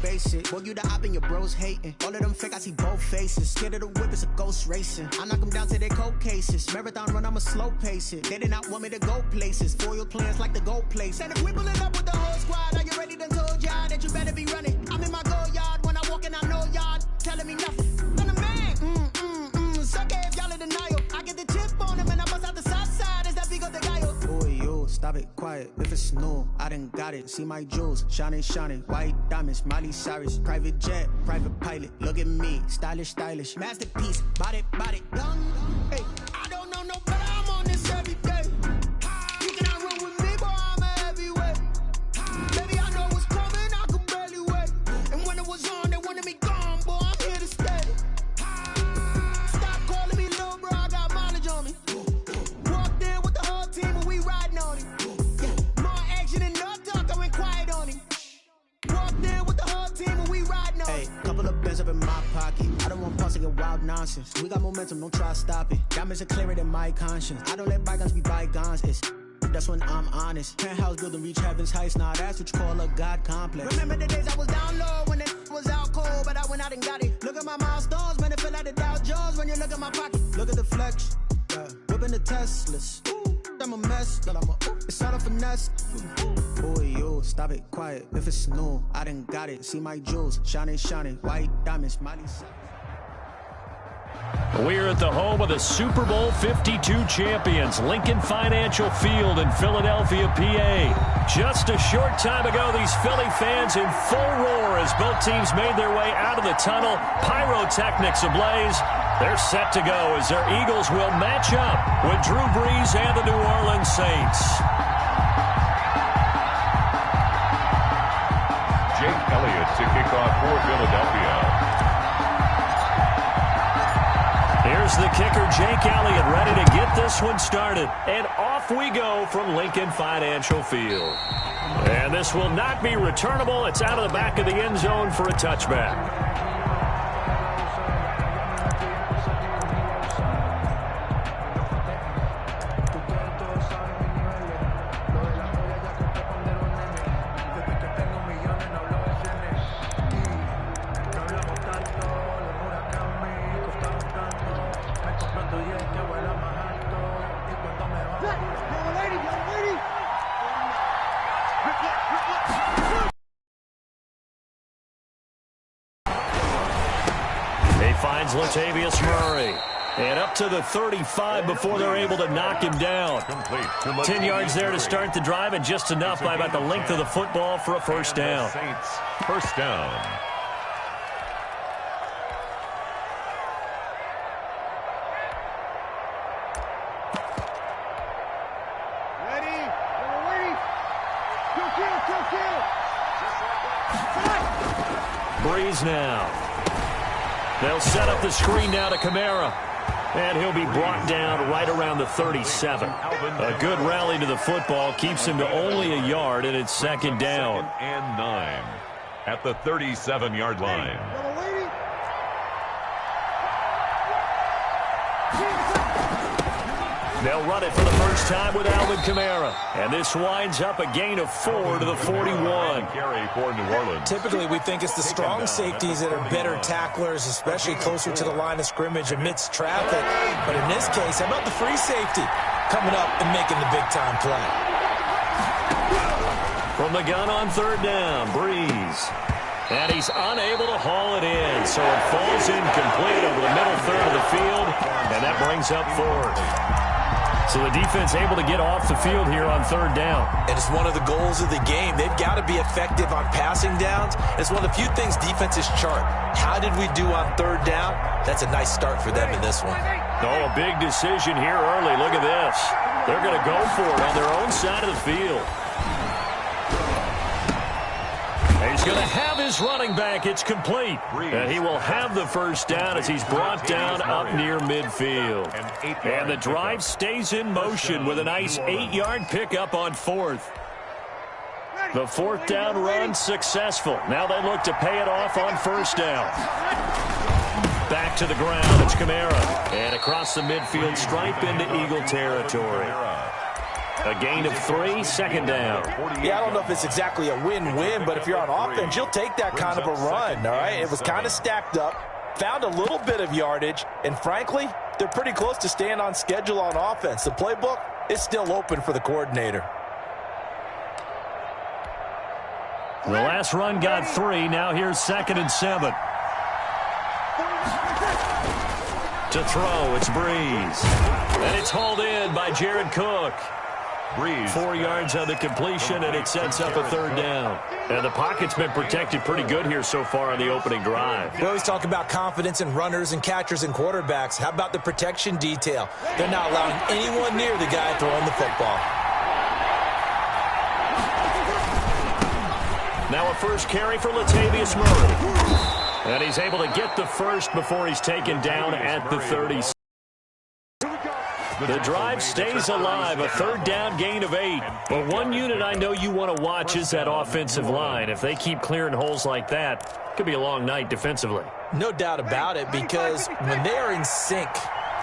basic. Boy, you the op and your bros hating. All of them fake, I see both faces. Scared of the whip, it's a ghost racing. I knock them down to their cold cases. Marathon run, I'ma slow pace it. They did not want me to go places. Foil plans like the gold place. And if we pulling up with the whole squad, are you ready to told y'all that you better be running? I'm in my go yard. When I walk in, I know y'all telling me nothing. I'm a man. Suck it if y'all in denial. I get the chip on him and I bust out the south side. Is that big of the guy? Boy, yo, stop it, quiet. If it's new, I done got it. See my jewels, shining, shining. White diamonds, Miley Cyrus. Private jet, private pilot. Look at me, stylish, stylish. Masterpiece, body, young. Hey, I don't know no better. I'm on this every day. You cannot run with me, boy. I'm a heavyweight. Baby, I know what's coming. I could barely wait. And when it was on, they wanted me gone, boy. I'm here to stay. Stop calling me little bro. I got mileage on me. Walked in with the whole team and we riding on him. Yeah, more action than no talk. I went quiet on him. Walked in with the whole team and we riding on him. Hey, couple of bands up in my pocket. I don't want pause to get wild nonsense. We got momentum, don't try to stop it. Diamonds are clearer than my conscience. I don't let bygones be bygones. That's when I'm honest. Penthouse building reach heaven's heights. Nah, that's what you call a God complex. Remember the days I was down low when it was out cold, but I went out and got it. Look at my milestones, man, it feel like the Dow Jones when you look at my pocket. Look at the flex, whipping the Teslas. I'm a mess, but it's all a finesse. Boy, yo, stop it, quiet. If it's new, I done got it. See my jewels, shining, shining. White diamonds, Miley Cyrus. We're at the home of the Super Bowl 52 champions, Lincoln Financial Field in Philadelphia, PA. Just a short time ago, these Philly fans in full roar as both teams made their way out of the tunnel. Pyrotechnics ablaze. They're set to go as their Eagles will match up with Drew Brees and the New Orleans Saints. Jake Elliott to kick off for Philadelphia. Here's the kicker, Jake Elliott, ready to get this one started. And off we go from Lincoln Financial Field. And this will not be returnable. It's out of the back of the end zone for a touchback. Finds Latavius Murray. And up to the 35 before they're able to knock him down. 10 yards there to start the drive, and just enough by about the length of the football for a first down. First down. Brees now. They'll set up the screen now to Kamara. And he'll be brought down right around the 37. A good rally to the football keeps him to only a yard, and it's second down. 2nd and 9 at the 37-yard line. They'll run it for the first time with Alvin Kamara. And this winds up a gain of 4 to the 41. Carry for New Orleans. Typically, we think it's the strong safeties that are better tacklers, especially closer to the line of scrimmage amidst traffic. But in this case, how about the free safety coming up and making the big-time play? From the gun on third down, Brees. And he's unable to haul it in, so it falls incomplete over the middle third of the field, and that brings up 4th. So the defense able to get off the field here on third down. And it's one of the goals of the game. They've got to be effective on passing downs. It's one of the few things defenses chart. How did we do on third down? That's a nice start for them in this one. Oh, a big decision here early. Look at this. They're going to go for it on their own side of the field. He's going to have his running back. It's complete. And he will have the first down as he's brought down up near midfield. And the drive stays in motion with a nice 8-yard pickup on 4th. The 4th down run successful. Now they look to pay it off on first down. Back to the ground. It's Kamara. And across the midfield stripe into Eagle territory. A gain of 3, second down. Yeah, I don't know if it's exactly a win-win, but if you're on offense, you'll take that kind of a run, all right? It was kind of stacked up, found a little bit of yardage, and frankly, they're pretty close to staying on schedule on offense. The playbook is still open for the coordinator. The last run got 3. Now here's 2nd and 7. To throw, it's Breeze. And it's hauled in by Jared Cook. Breeze. 4 yards on the completion, and it sets up a 3rd down. And the pocket's been protected pretty good here so far on the opening drive. We always talk about confidence in runners and catchers and quarterbacks. How about the protection detail? They're not allowing anyone near the guy throwing the football. Now a first carry for Latavius Murray. And he's able to get the first before he's taken down at the 30. The drive stays alive, a 3rd down gain of 8. But one unit I know you want to watch is that offensive line. If they keep clearing holes like that, it could be a long night defensively. No doubt about it, because when they are in sync,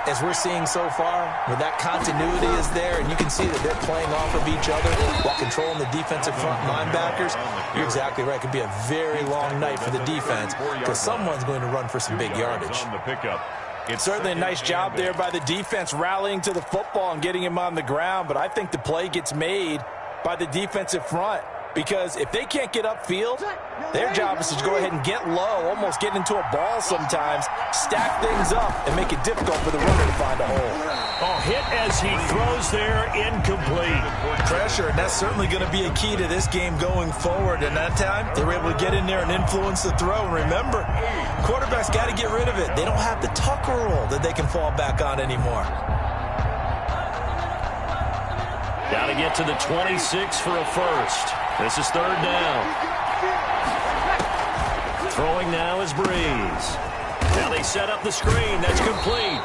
as we're seeing so far, where that continuity is there, and you can see that they're playing off of each other while controlling the defensive front linebackers, you're exactly right. It could be a very long night for the defense because someone's going to run for some big yardage. It's certainly a nice job there by the defense rallying to the football and getting him on the ground, but I think the play gets made by the defensive front because if they can't get upfield, their job is to go ahead and get low, almost get into a ball sometimes, stack things up, and make it difficult for the runner to find a hole. Oh, hit as he throws there, incomplete. Pressure, and that's certainly going to be a key to this game going forward. And that time, they were able to get in there and influence the throw. And remember, quarterbacks got to get rid of it. They don't have the Tucker roll that they can fall back on anymore. Got to get to the 26 for a first. This is 3rd down. Throwing now is Breeze. Now they set up the screen. That's complete.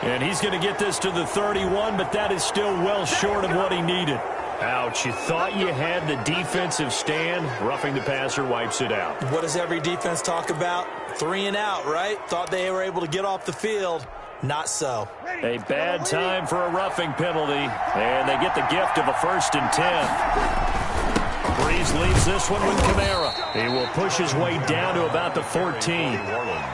And he's going to get this to the 31, but that is still well short of what he needed. Ouch, you thought you had the defensive stand. Roughing the passer wipes it out. What does every defense talk about? 3 and out, right? Thought they were able to get off the field. Not so. A bad time for a roughing penalty, and they get the gift of a 1st and 10. Breeze leaves this one with Kamara. He will push his way down to about the 14.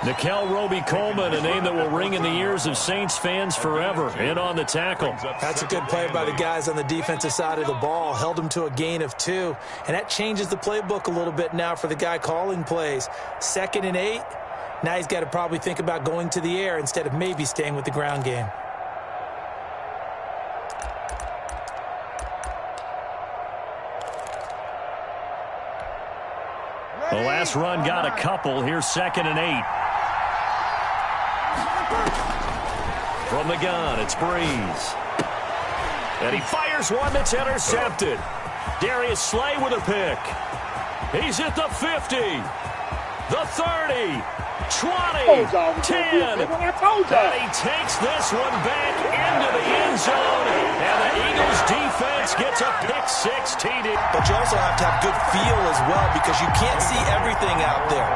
Nickel Roby-Coleman, a name that will ring in the ears of Saints fans forever, in on the tackle. That's a good play by the guys on the defensive side of the ball. Held him to a gain of 2. And that changes the playbook a little bit now for the guy calling plays. 2nd and 8. Now he's got to probably think about going to the air instead of maybe staying with the ground game. The last run got a couple. Here's 2nd and 8. From the gun, it's Breeze. And he fires one that's intercepted. Darius Slay with a pick. He's at the 50. The 30. 20. 10. And he takes this one back into the end zone. And the Eagles defense gets a pick-6 TD. But you also have to have good feel as well because you can't see everything out there.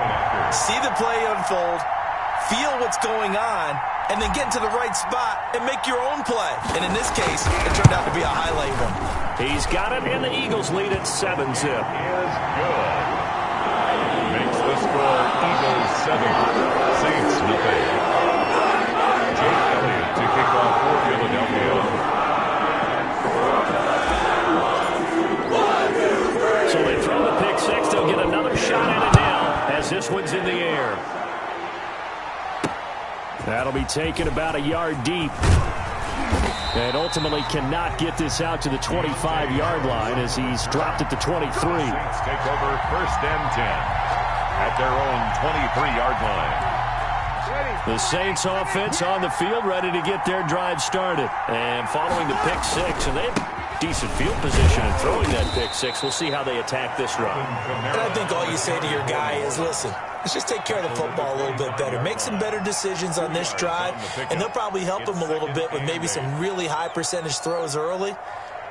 See the play unfold, feel what's going on, and then get into the right spot and make your own play. And in this case, it turned out to be a highlight one. He's got it, and the Eagles lead at 7-zip. Is good. Makes the score Eagles 7, Saints nothing. Jake Elliott to kick off for Philadelphia. So they throw the pick-6. They'll get another shot at it now as this one's in the air. That'll be taken about a yard deep. And ultimately cannot get this out to the 25-yard line as he's dropped at the 23. Saints take over 1st and 10 at their own 23-yard line. The Saints offense on the field ready to get their drive started. And following the pick-6, and they have decent field position in throwing that pick-6. We'll see how they attack this run. And I think all you say to your guy is, listen, let's just take care of the football a little bit better. Make some better decisions on this drive, and they'll probably help him a little bit with maybe some really high percentage throws early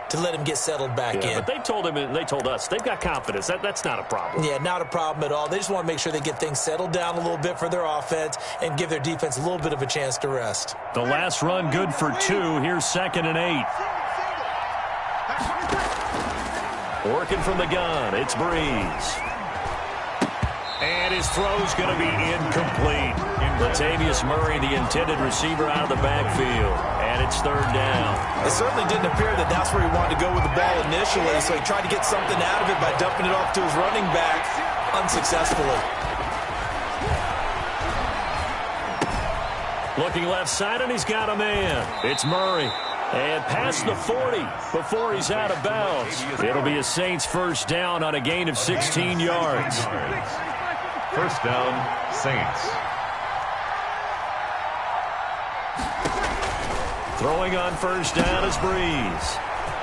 to let him get settled back in. But they told him and they told us they've got confidence. That's not a problem. Yeah, not a problem at all. They just want to make sure they get things settled down a little bit for their offense and give their defense a little bit of a chance to rest. The last run good for 2. Here's 2nd and 8. Working from the gun, it's Breeze. And his throw's going to be incomplete. Latavius Murray, the intended receiver, out of the backfield. And it's third down. It certainly didn't appear that that's where he wanted to go with the ball initially, so he tried to get something out of it by dumping it off to his running back unsuccessfully. Looking left side, and he's got a man. It's Murray. And past the 40 before he's out of bounds. It'll be a Saints first down on a gain of 16 yards. First down, Saints. Throwing on first down is Breeze.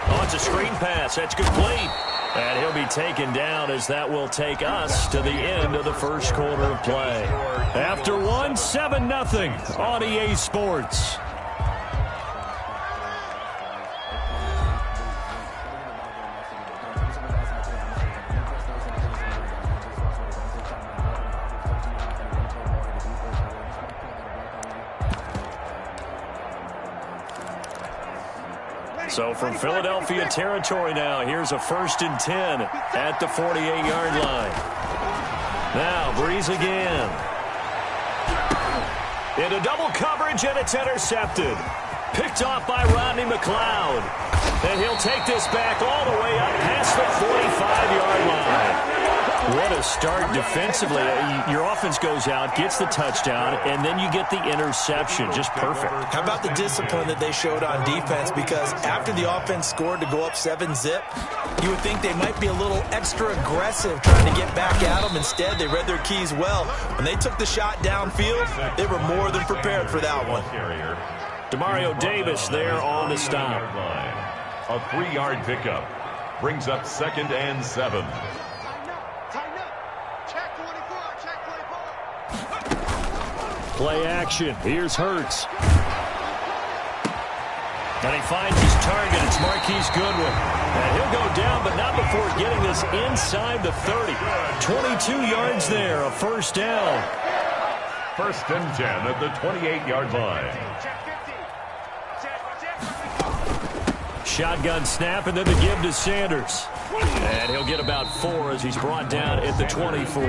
Oh, it's a screen pass. That's complete. And he'll be taken down as that will take us to the end of the first quarter of play. After one, 7-0 on EA Sports. So from Philadelphia territory now, here's a 1st and 10 at the 48-yard line. Now Breeze again. Into double coverage, and it's intercepted. Picked off by Rodney McLeod. And he'll take this back all the way up past the 45-yard line. What a start defensively. Your offense goes out, gets the touchdown, and then you get the interception. Just perfect. How about the discipline that they showed on defense? Because after the offense scored to go up 7-zip, you would think they might be a little extra aggressive trying to get back at them. Instead, they read their keys well. When they took the shot downfield, they were more than prepared for that one. Demario Davis there on the stop. A 3-yard pickup brings up 2nd and 7. Play action. Here's Hurts. And he finds his target. It's Marquise Goodwin. And he'll go down, but not before getting this inside the 30. 22 yards there, a first down. 1st and 10 at the 28-yard line. Shotgun snap, and then the give to Sanders. And he'll get about 4 as he's brought down at the 24.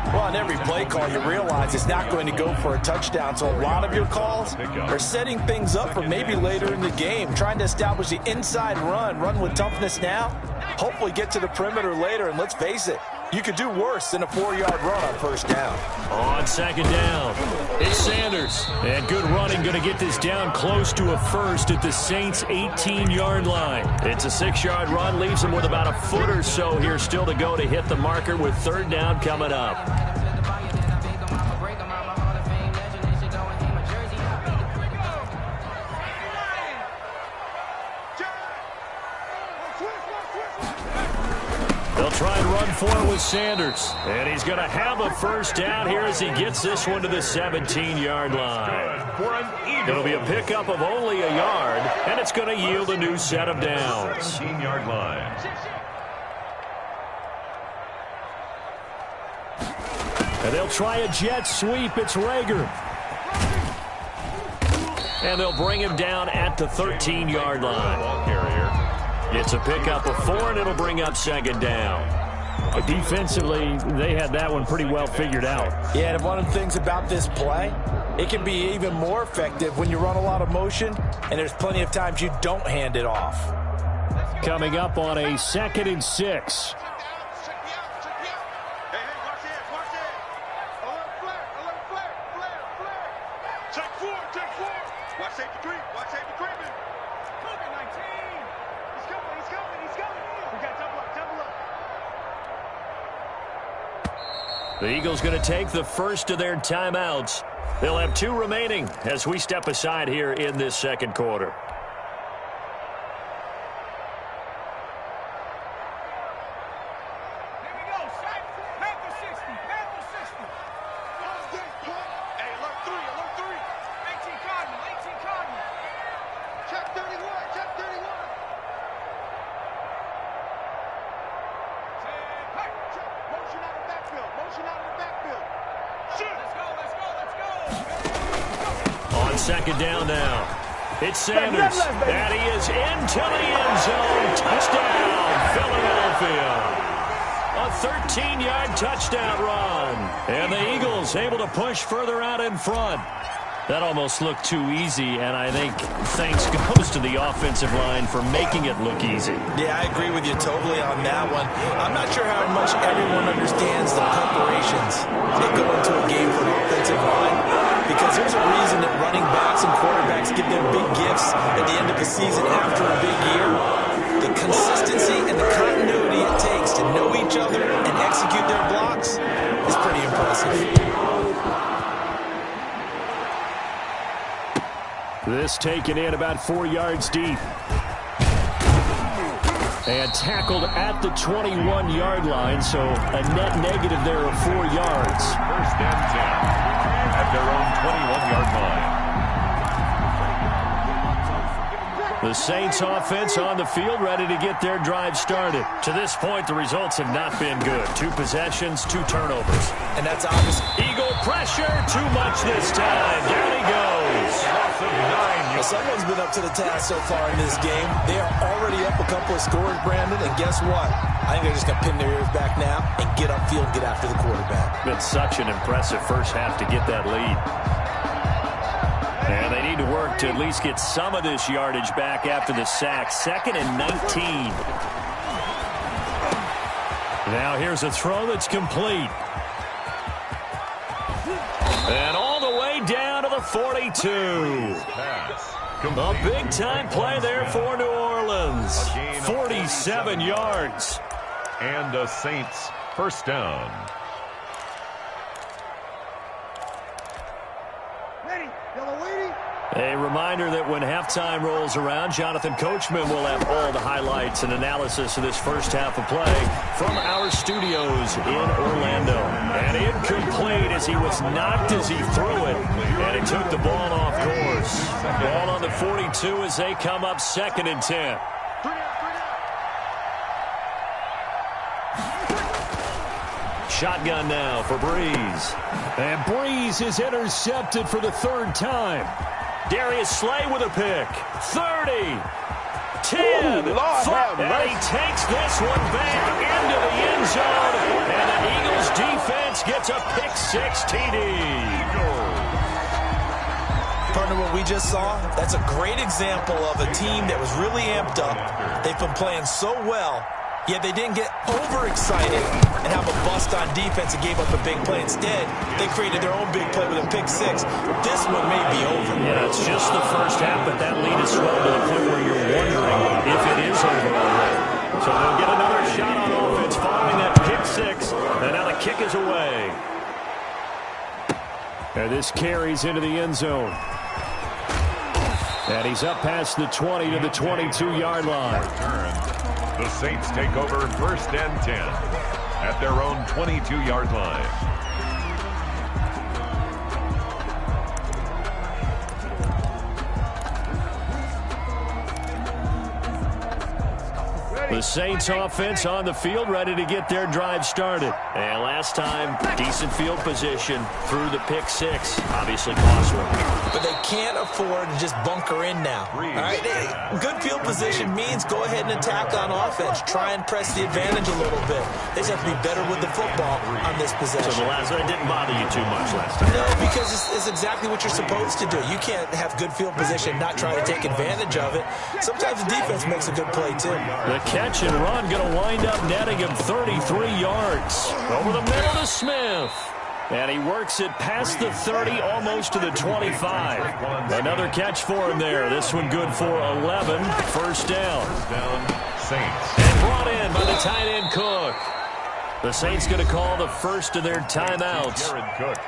Well, on every play call, you realize it's not going to go for a touchdown. So a lot of your calls are setting things up for maybe later in the game, trying to establish the inside run with toughness now, hopefully get to the perimeter later. And let's face it, you could do worse than a 4-yard run on first down. On second down, it's Sanders. And good running, going to get this down close to a first at the Saints' 18-yard line. It's a 6-yard run, leaves them with about a foot or so here still to go to hit the marker with third down coming up. They'll try and run for it with Sanders. And he's going to have a first down here as he gets this one to the 17-yard line. It'll be a pickup of only a yard, and it's going to yield a new set of downs. 17-yard line. And they'll try a jet sweep. It's Rager. And they'll bring him down at the 13-yard line. It's a pickup of 4, and it'll bring up second down. Defensively, they had that one pretty well figured out. Yeah, and one of the things about this play, it can be even more effective when you run a lot of motion, and there's plenty of times you don't hand it off. Coming up on a 2nd and 6. The Eagles going to take the first of their timeouts. They'll have 2 remaining as we step aside here in this second quarter. Second down now. It's Sanders, and he is into the end zone. Touchdown, Philadelphia. A 13-yard touchdown run. And the Eagles able to push further out in front. That almost looked too easy, and I think thanks goes to the offensive line for making it look easy. Yeah, I agree with you totally on that one. I'm not sure how much everyone understands the preparations that go into a game for an offensive line, because there's a reason that running backs and quarterbacks give them big gifts at the end of the season after a big year. The consistency and the continuity it takes to know each other and execute their blocks is pretty impressive. This taken in about 4 yards deep. And tackled at the 21-yard line, so a net negative there of 4 yards. First and 10 at their own 21-yard line. The Saints offense on the field, ready to get their drive started. To this point, the results have not been good. 2 possessions, 2 turnovers. And that's obvious. Eagle pressure, too much this time. Down he goes. Well, someone's been up to the task so far in this game. They are already up a couple of scores, Brandon, and guess what? I think they're just going to pin their ears back now and get upfield and get after the quarterback. Been such an impressive first half to get that lead. And they need to work to at least get some of this yardage back after the sack. 2nd and 19. Now here's a throw that's complete. And all the way down to the 42. A big-time play there for New Orleans. 47 yards. And the Saints first down. A reminder that when halftime rolls around, Jonathan Coachman will have all the highlights and analysis of this first half of play from our studios in Orlando. And incomplete as he was knocked as he threw it, and it took the ball off course. Ball on the 42 as they come up 2nd and 10. Shotgun now for Breeze. And Breeze is intercepted for the 3rd time. Darius Slay with a pick. 30. 10. And he takes this one back into the end zone. And the Eagles defense gets a pick 6 TD. Partner, what we just saw, that's a great example of a team that was really amped up. They've been playing so well, yet they didn't get overexcited and have a bust on defense and gave up a big play. Instead, they created their own big play with a pick 6. This one may be over. Yeah, it's just the first half, but that lead is swelled to the point where you're wondering if it is over already. So they'll get another shot on offense following that pick 6, and now the kick is away. And this carries into the end zone. And he's up past the 20 to the 22-yard line. The Saints take over 1st and 10 at their own 22-yard line. The Saints offense on the field, ready to get their drive started. And last time, decent field position through the pick 6. Obviously cost one. But they can't afford to just bunker in now. All right? Good field position means go ahead and attack on offense. Try and press the advantage a little bit. They just have to be better with the football on this possession. So the last one didn't bother you too much last time. No, because it's exactly what you're supposed to do. You can't have good field position and not try to take advantage of it. Sometimes the defense makes a good play, too. The catch and run going to wind up netting him 33 yards. Over the middle to Smith. And he works it past the 30, almost to the 25. Another catch for him there. This one good for 11. First down. Saints. And brought in by the tight end Cook. The Saints going to call the first of their timeouts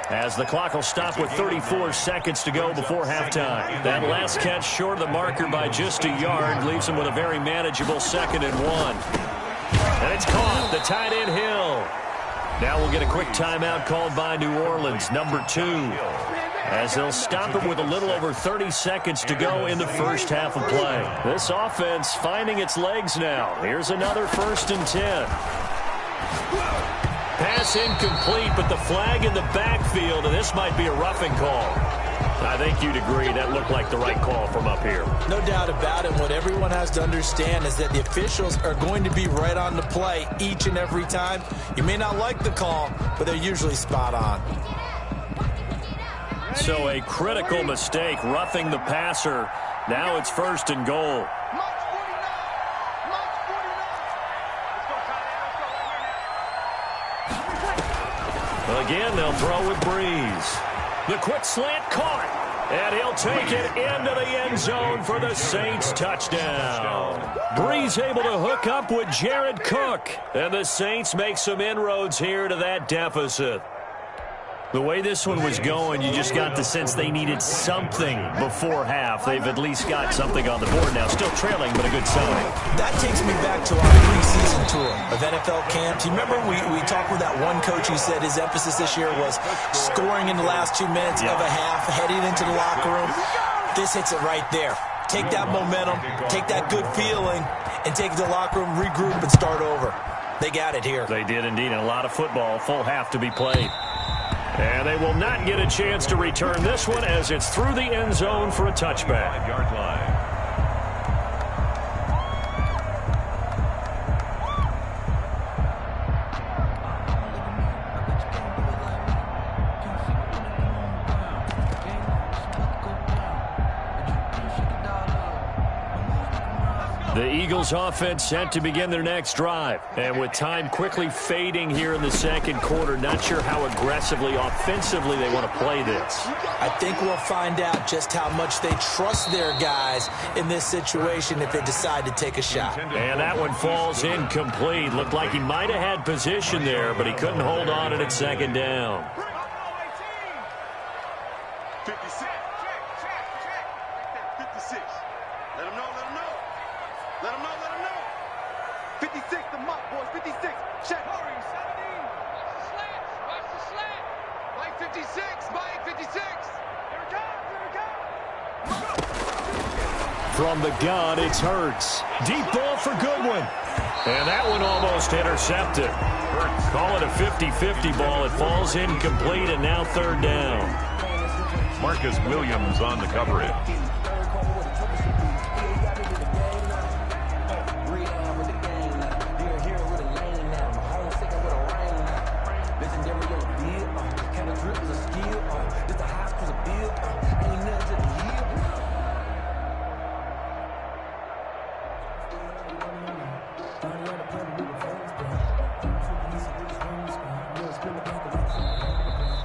as the clock will stop with 34 seconds to go before halftime. That last catch short of the marker by just a yard leaves them with a very manageable 2nd and 1. And it's caught. The tight end Hill. Now we'll get a quick timeout called by New Orleans, number 2. As they'll stop it with a little over 30 seconds to go in the first half of play. This offense finding its legs now. Here's another 1st and 10. Pass incomplete, but the flag in the backfield, and this might be a roughing call. I think you'd agree that looked like the right call from up here. No doubt about it. What everyone has to understand is that the officials are going to be right on the play each and every time. You may not like the call, but they're usually spot on. So a critical mistake, roughing the passer. Now it's 1st and goal. Again, they'll throw with Breeze. The quick slant caught. And he'll take it into the end zone for the Saints touchdown. Breeze able to hook up with Jared Cook. And the Saints make some inroads here to that deficit. The way this one was going, you just got the sense they needed something before half. They've at least got something on the board now. Still trailing, but a good sign. That takes me back to our preseason tour of NFL camps. You remember we talked with that one coach who said his emphasis this year was scoring in the last 2 minutes of a half, heading into the locker room. This hits it right there. Take that momentum, take that good feeling, and take it to the locker room, regroup, and start over. They got it here. They did indeed, and a lot of football, full half to be played. And they will not get a chance to return this one as it's through the end zone for a touchback. 5-yard line. The Eagles offense set to begin their next drive. And with time quickly fading here in the second quarter, not sure how aggressively, offensively they want to play this. I think we'll find out just how much they trust their guys in this situation if they decide to take a shot. And that one falls incomplete. Looked like he might have had position there, but he couldn't hold on it at second down. 56. 56. Let him know. Let him know. 56, the mop, boys. 56. Check. Hurry, 17. Slant. Watch the slant. Mike 56. Mike 56. Here it comes. From the gun, it's Hurts. Deep ball for Goodwin. And that one almost intercepted. Call it a 50-50 ball. It falls incomplete, and now 3rd down. Marcus Williams on the coverage.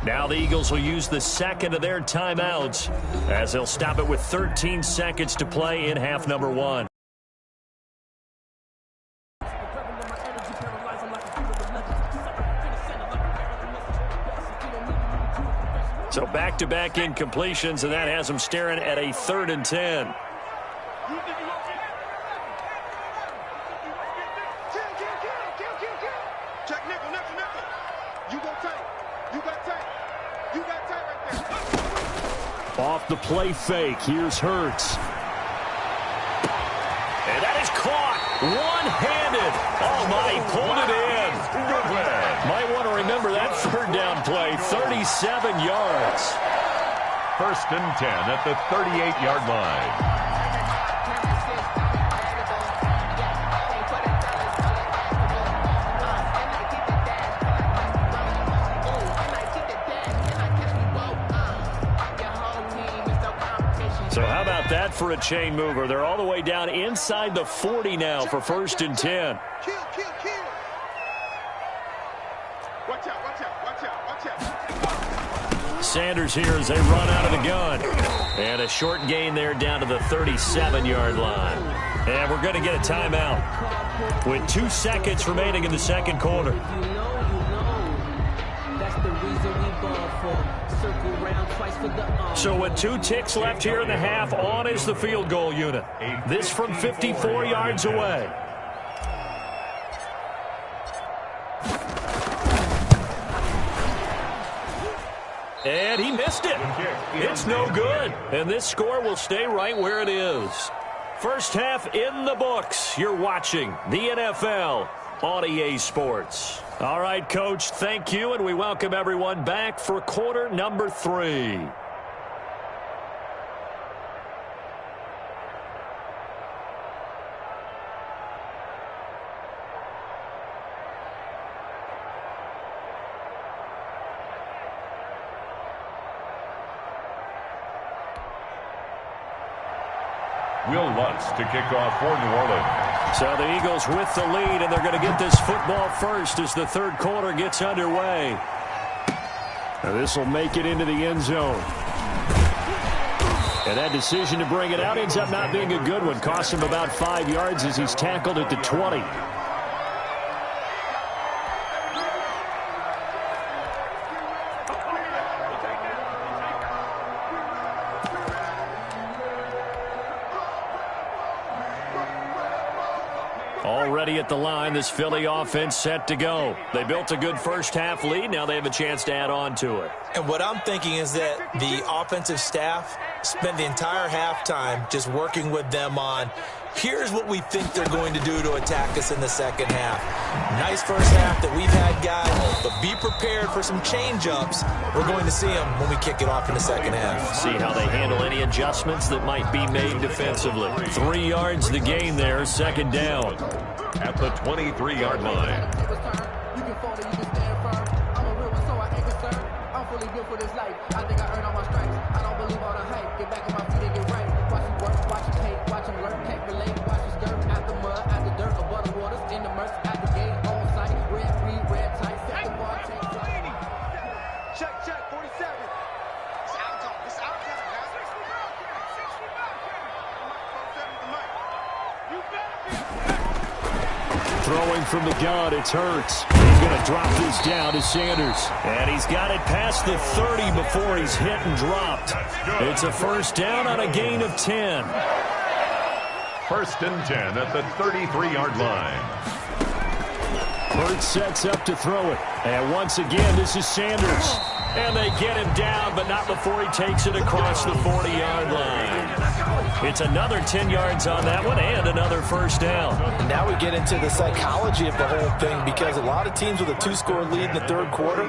Now the Eagles will use the second of their timeouts as they'll stop it with 13 seconds to play in half number 1. So back-to-back incompletions, and that has them staring at a 3rd and 10. Check nickel. You got tight right there. Off the play fake, here's Hurts. And that is caught one-handed. Oh, my, he pulled it in. Might want to remember that 3rd down play, 37 yards. 1st and 10 at the 38-yard line. So how about that for a chain mover? They're all the way down inside the 40 now for 1st and 10. Kill. Watch out. Sanders here as they run out of the gun. And a short gain there down to the 37-yard line. And we're going to get a timeout with 2 seconds remaining in the second quarter. So with 2 ticks left here in the half, on is the field goal unit. This from 54 yards away. And he missed it. It's no good. And this score will stay right where it is. First half in the books. You're watching the NFL on EA Sports. All right, Coach, thank you, and we welcome everyone back for quarter number 3. Will Lutz to kick off for New Orleans. So the Eagles with the lead, and they're going to get this football first as the third quarter gets underway. This will make it into the end zone. And that decision to bring it out ends up not being a good one. Cost him about 5 yards as he's tackled at the 20. Already at the line, this Philly offense set to go. They built a good first-half lead. Now they have a chance to add on to it. And what I'm thinking is that the offensive staff spent the entire halftime just working with them on, here's what we think they're going to do to attack us in the second half. Nice first half that we've had, guys, but be prepared for some change-ups. We're going to see them when we kick it off in the second half. See how they handle any adjustments that might be made defensively. 3 yards the gain there, second down. At the 23-yard line. You can fall or you can stand firm. I'm a real one, so I ain't concerned. I'm fully built for this life. I think I earned all my stripes. I don't believe all the hype. Get back on my feet and get right. Watch him work, watch him hate, watch him lurk, can't relate. Watch him skirt out the mud, out the dirt, above the waters, in the murks, out the gate, on sight. Red, green, red, tight, set the bar, take flight. Check, 47. It's out time. It's out time, guys. 60 You better be. Throwing from the gun, it's Hurts. He's going to drop this down to Sanders. And he's got it past the 30 before he's hit and dropped. It's a first down on a gain of 10. First and 10 at the 33-yard line. Hurts sets up to throw it. And once again, this is Sanders. And they get him down, but not before he takes it across the 40-yard line. It's another 10 yards on that one and another first down. And now we get into the psychology of the whole thing, because a lot of teams with a 2-score lead in the third quarter,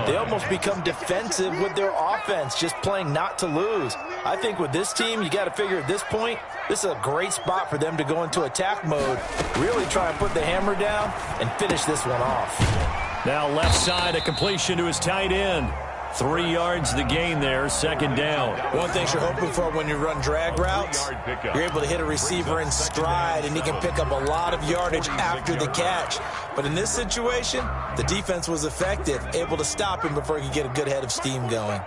they almost become defensive with their offense, just playing not to lose. I think with this team, you got to figure at this point, this is a great spot for them to go into attack mode, really try and put the hammer down and finish this one off. Now left side, a completion to his tight end. 3 yards the gain there, second down. One thing you're hoping for when you run drag routes, you're able to hit a receiver in stride, and he can pick up a lot of yardage after the catch. But in this situation, the defense was effective, able to stop him before he could get a good head of steam going.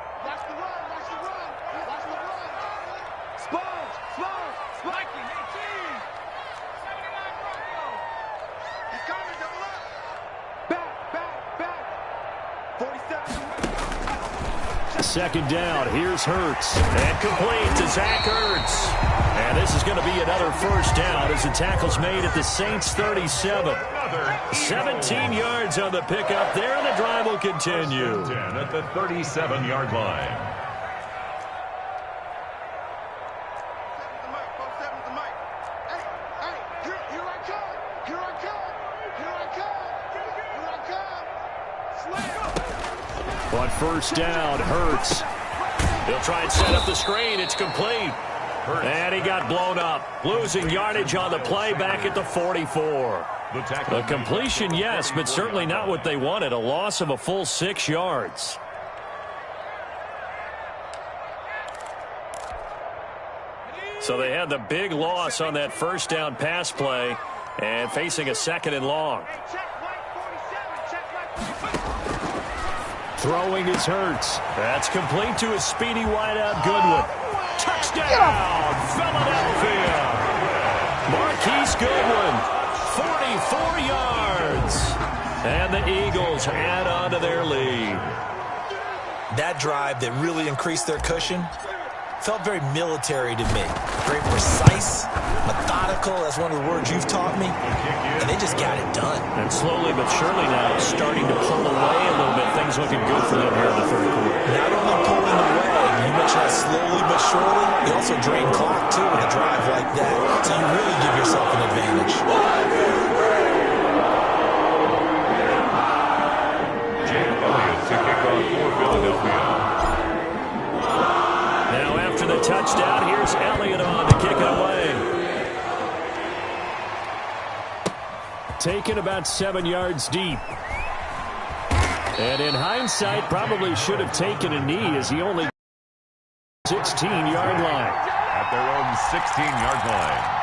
Second down, here's Hurts. And complete to Zach Ertz. And this is going to be another first down as the tackle's made at the Saints 37. 17 yards on the pickup there, and the drive will continue. 10 at the 37-yard line. On first down, Hurts. He'll try and set up the screen. It's complete. And he got blown up. Losing yardage on the play back at the 44. The completion, yes, but certainly not what they wanted. A loss of a full 6 yards. So they had the big loss on that first down pass play and facing a second and long. Throwing is Hurts. That's complete to a speedy wideout Goodwin. Touchdown, Philadelphia. Marquise Goodwin, 44 yards. And the Eagles add on to their lead. That drive that really increased their cushion felt very military to me. Very precise, methodical, that's one of the words you've taught me. And they just got it done. And slowly but surely now starting to pull away a little bit. Things looking good for them here in the third quarter. Not only pulling away, you mentioned that slowly but surely, you also drain clock too with a drive like that. So you really give yourself an advantage. Jake Elliott to kick off for Philadelphia. Now after the touchdown, here's Elliott on to kick it away. Taken about 7 yards deep. And in hindsight, probably should have taken a knee as he only 16-yard line. at their own 16-yard line.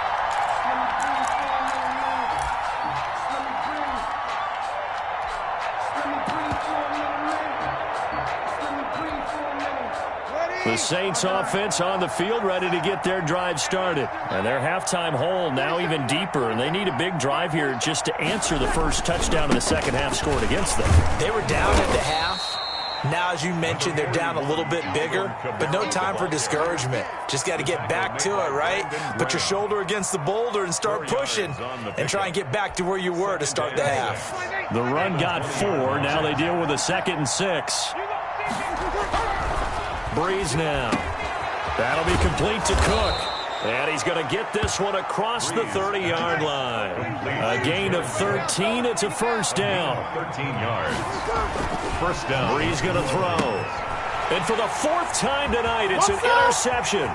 The Saints offense on the field ready to get their drive started. And their halftime hole now even deeper, and they need a big drive here just to answer the first touchdown in the second half scored against them. They were down at the half. Now, as you mentioned, they're down a little bit bigger, but no time for discouragement. Just got to get back to it, right? Put your shoulder against the boulder and start pushing and try and get back to where you were to start the half. The run got 4. Now they deal with a 2nd and 6. Breeze now. That'll be complete to Cook. And he's going to get this one across the 30-yard line. A gain of 13. It's a first down. 13 yards. First down. Breeze going to throw. And for the 4th time tonight, it's an interception.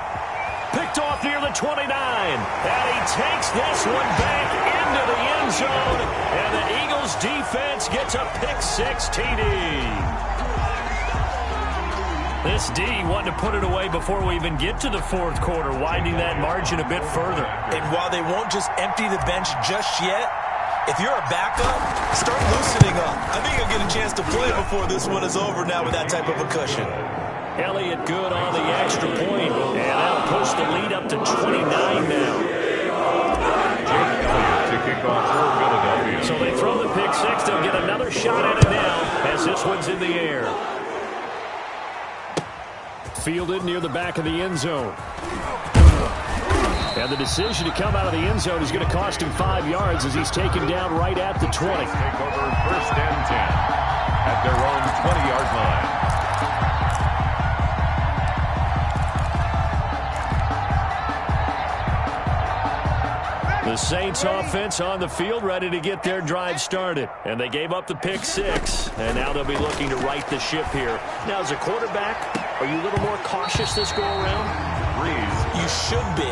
Picked off near the 29. And he takes this one back into the end zone. And the Eagles defense gets a pick-6 TD. This D wanting to put it away before we even get to the 4th quarter, widening that margin a bit further. And while they won't just empty the bench just yet, if you're a backup, start loosening up. I think you'll get a chance to play before this one is over now with that type of a cushion. Elliott good on the extra point, and that'll push the lead up to 29 now. Jake Elliott to kick off for Philadelphia. So they throw the pick-6. They'll get another shot at it now as this one's in the air. Fielded near the back of the end zone. And the decision to come out of the end zone is going to cost him 5 yards as he's taken down right at the 20. Take over 1st and 10 at their own 20-yard line. The Saints offense on the field ready to get their drive started. And they gave up the pick-6. And now they'll be looking to right the ship here. Now, as a quarterback, are you a little more cautious this go-around? You should be,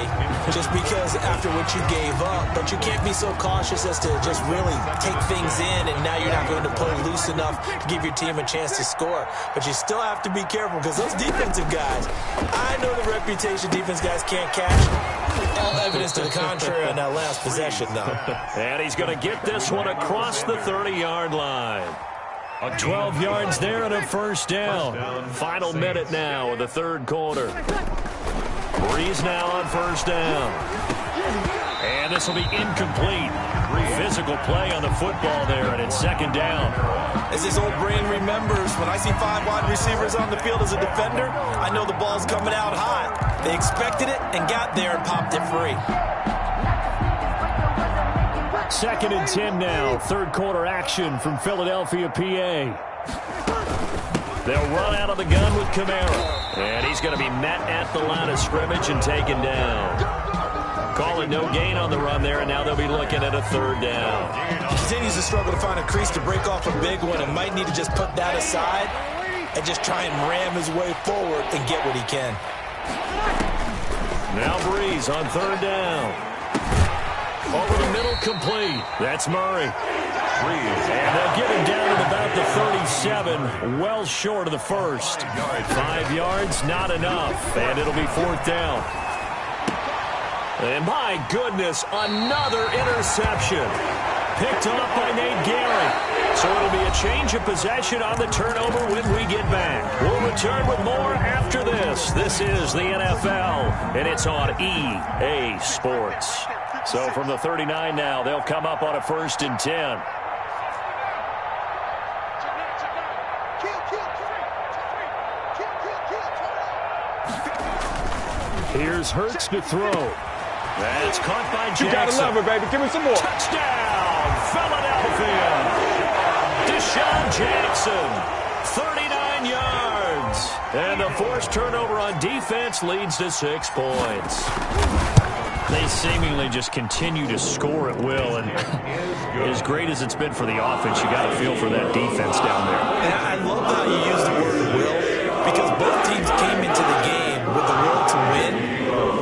just because after what you gave up. But you can't be so cautious as to just really take things in, and now you're not going to play loose enough to give your team a chance to score. But you still have to be careful because those defensive guys, I know the reputation defense guys can't catch. All evidence to the contrary on that last possession, though. And he's going to get this one across the 30-yard line. 12 yards there and a first down. Final minute now of the 3rd quarter. Breeze now on first down. And this will be incomplete. Physical play on the football there, and it's 2nd down. As this old brain remembers, when I see 5 wide receivers on the field as a defender, I know the ball's coming out hot. They expected it and got there and popped it free. 2nd and 10 now. 3rd quarter action from Philadelphia, PA. They'll run out of the gun with Kamara. And he's going to be met at the line of scrimmage and taken down. Call it no gain on the run there, and now they'll be looking at a 3rd down. He continues to struggle to find a crease to break off a big one and might need to just put that aside and just try and ram his way forward and get what he can. Now Breeze on 3rd down. Over the middle, complete. That's Murray. And they'll get him down at about the 37, well short of the 1st. 5 yards, not enough, and it'll be 4th down. And my goodness, another interception. Picked off by Nate Gehring. So it'll be a change of possession on the turnover when we get back. We'll return with more after this. This is the NFL, and it's on EA Sports. So from the 39 now, they'll come up on a 1st and 10. Here's Hurts to throw. That's caught by Jackson. You gotta love it, baby. Give me some more. Touchdown, Philadelphia. Deshaun Jackson, 39 yards. And a forced turnover on defense leads to 6 points. They seemingly just continue to score at will, and as great as it's been for the offense, you got to feel for that defense down there. And I love how you use the word will, because both teams came into the game with the will to win,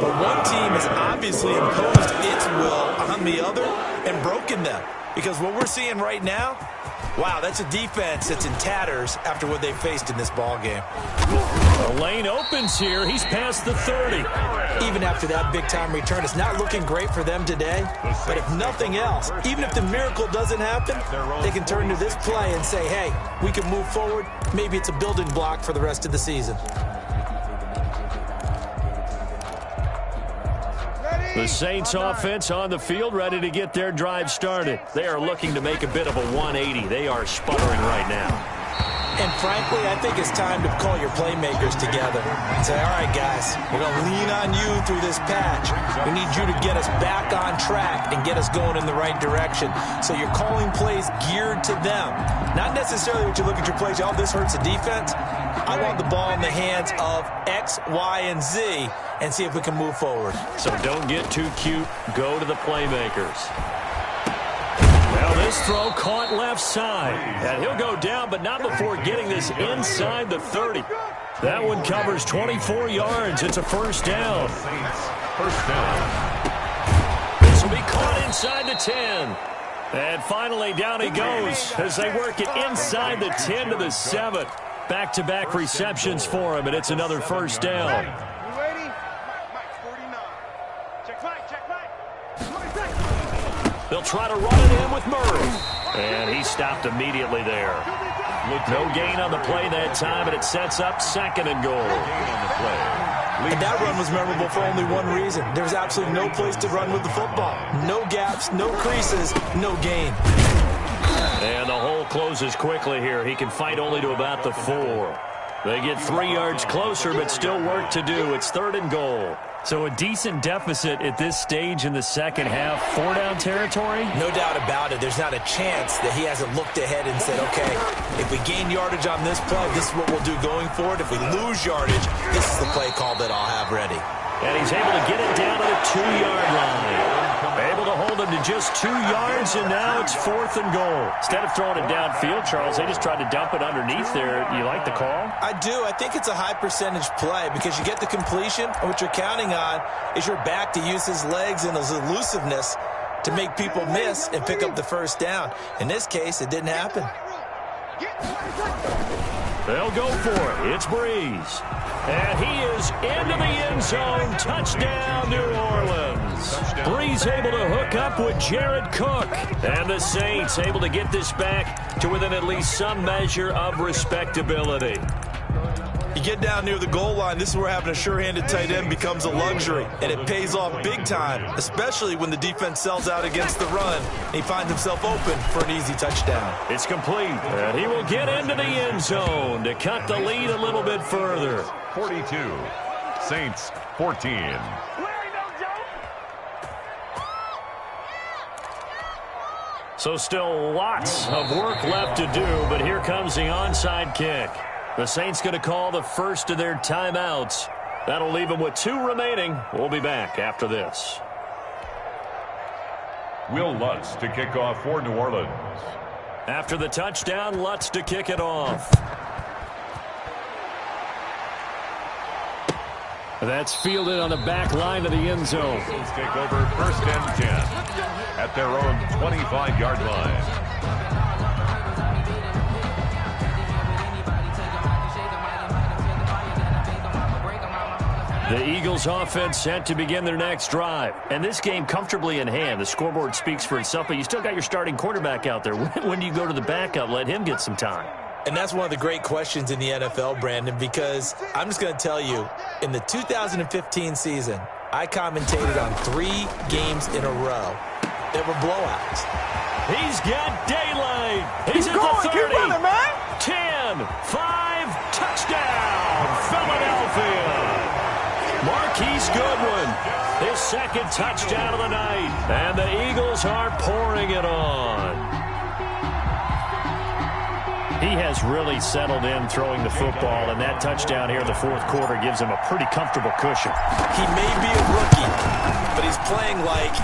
but one team has obviously imposed its will on the other and broken them. Because what we're seeing right now, wow, that's a defense that's in tatters after what they faced in this ball game. The lane opens here. He's past the 30. Even after that big-time return, it's not looking great for them today. But if nothing else, even if the miracle doesn't happen, they can turn to this play and say, hey, we can move forward. Maybe it's a building block for the rest of the season. The Saints offense on the field, ready to get their drive started. They are looking to make a bit of a 180. They are sputtering right now. And frankly, I think it's time to call your playmakers together and say, all right, guys, we're going to lean on you through this patch. We need you to get us back on track and get us going in the right direction. So you're calling plays geared to them. Not necessarily what you look at your plays, oh, this hurts the defense. I want the ball in the hands of X, Y, and Z and see if we can move forward. So don't get too cute. Go to the playmakers. Now this throw caught left side. And he'll go down, but not before getting this inside the 30. That one covers 24 yards. It's a first down. First down. This will be caught inside the 10. And finally down he goes as they work it inside the 10 to the 7. Back-to-back receptions for him, and it's another first down. They'll try to run it in with Murray. And he stopped immediately there. No gain on the play that time, and it sets up second and goal. And that run was memorable for only one reason. There's absolutely no place to run with the football. No gaps, no creases, no gain. And the hole closes quickly here. He can fight only to about the 4. They get 3 yards closer, but still work to do. It's third and goal. So a decent deficit at this stage in the second half. 4-down territory? No doubt about it. There's not a chance that he hasn't looked ahead and said, okay, if we gain yardage on this play, this is what we'll do going forward. If we lose yardage, this is the play call that I'll have ready. And he's able to get it down to the 2-yard line. Able to hold him to just 2 yards, and now it's fourth and goal. Instead of throwing it downfield, Charles, they just tried to dump it underneath there. You like the call? I do. I think it's a high percentage play because you get the completion, and what you're counting on is your back to use his legs and his elusiveness to make people miss and pick up the first down. In this case, it didn't happen. They'll go for it. It's Breeze. And he is into the end zone. Touchdown, New Orleans. Breeze able to hook up with Jared Cook. And the Saints able to get this back to within at least some measure of respectability. You get down near the goal line, this is where having a sure-handed tight end becomes a luxury, and it pays off big time, especially when the defense sells out against the run, and he finds himself open for an easy touchdown. It's complete, and he will get into the end zone to cut the lead a little bit further. 42, Saints 14. So still lots of work left to do, but here comes the onside kick. The Saints going to call the first of their timeouts. That'll leave them with 2 remaining. We'll be back after this. Will Lutz to kick off for New Orleans. After the touchdown, Lutz to kick it off. That's fielded on the back line of the end zone. Eagles take over first and 10 at their own 25-yard line. The Eagles offense set to begin their next drive. And this game comfortably in hand. The scoreboard speaks for itself, but you still got your starting quarterback out there. When do you go to the backup? Let him get some time. And that's one of the great questions in the NFL, Brandon, because I'm just going to tell you, in the 2015 season, I commentated on 3 games in a row that were blowouts. He's got daylight. He's at the 30. Keep running, man. 10, 5, touchdown, Philadelphia. Marquise Goodwin, his second touchdown of the night. And the Eagles are pouring it on. He has really settled in throwing the football, and that touchdown here in the fourth quarter gives him a pretty comfortable cushion. He may be a rookie, but he's playing like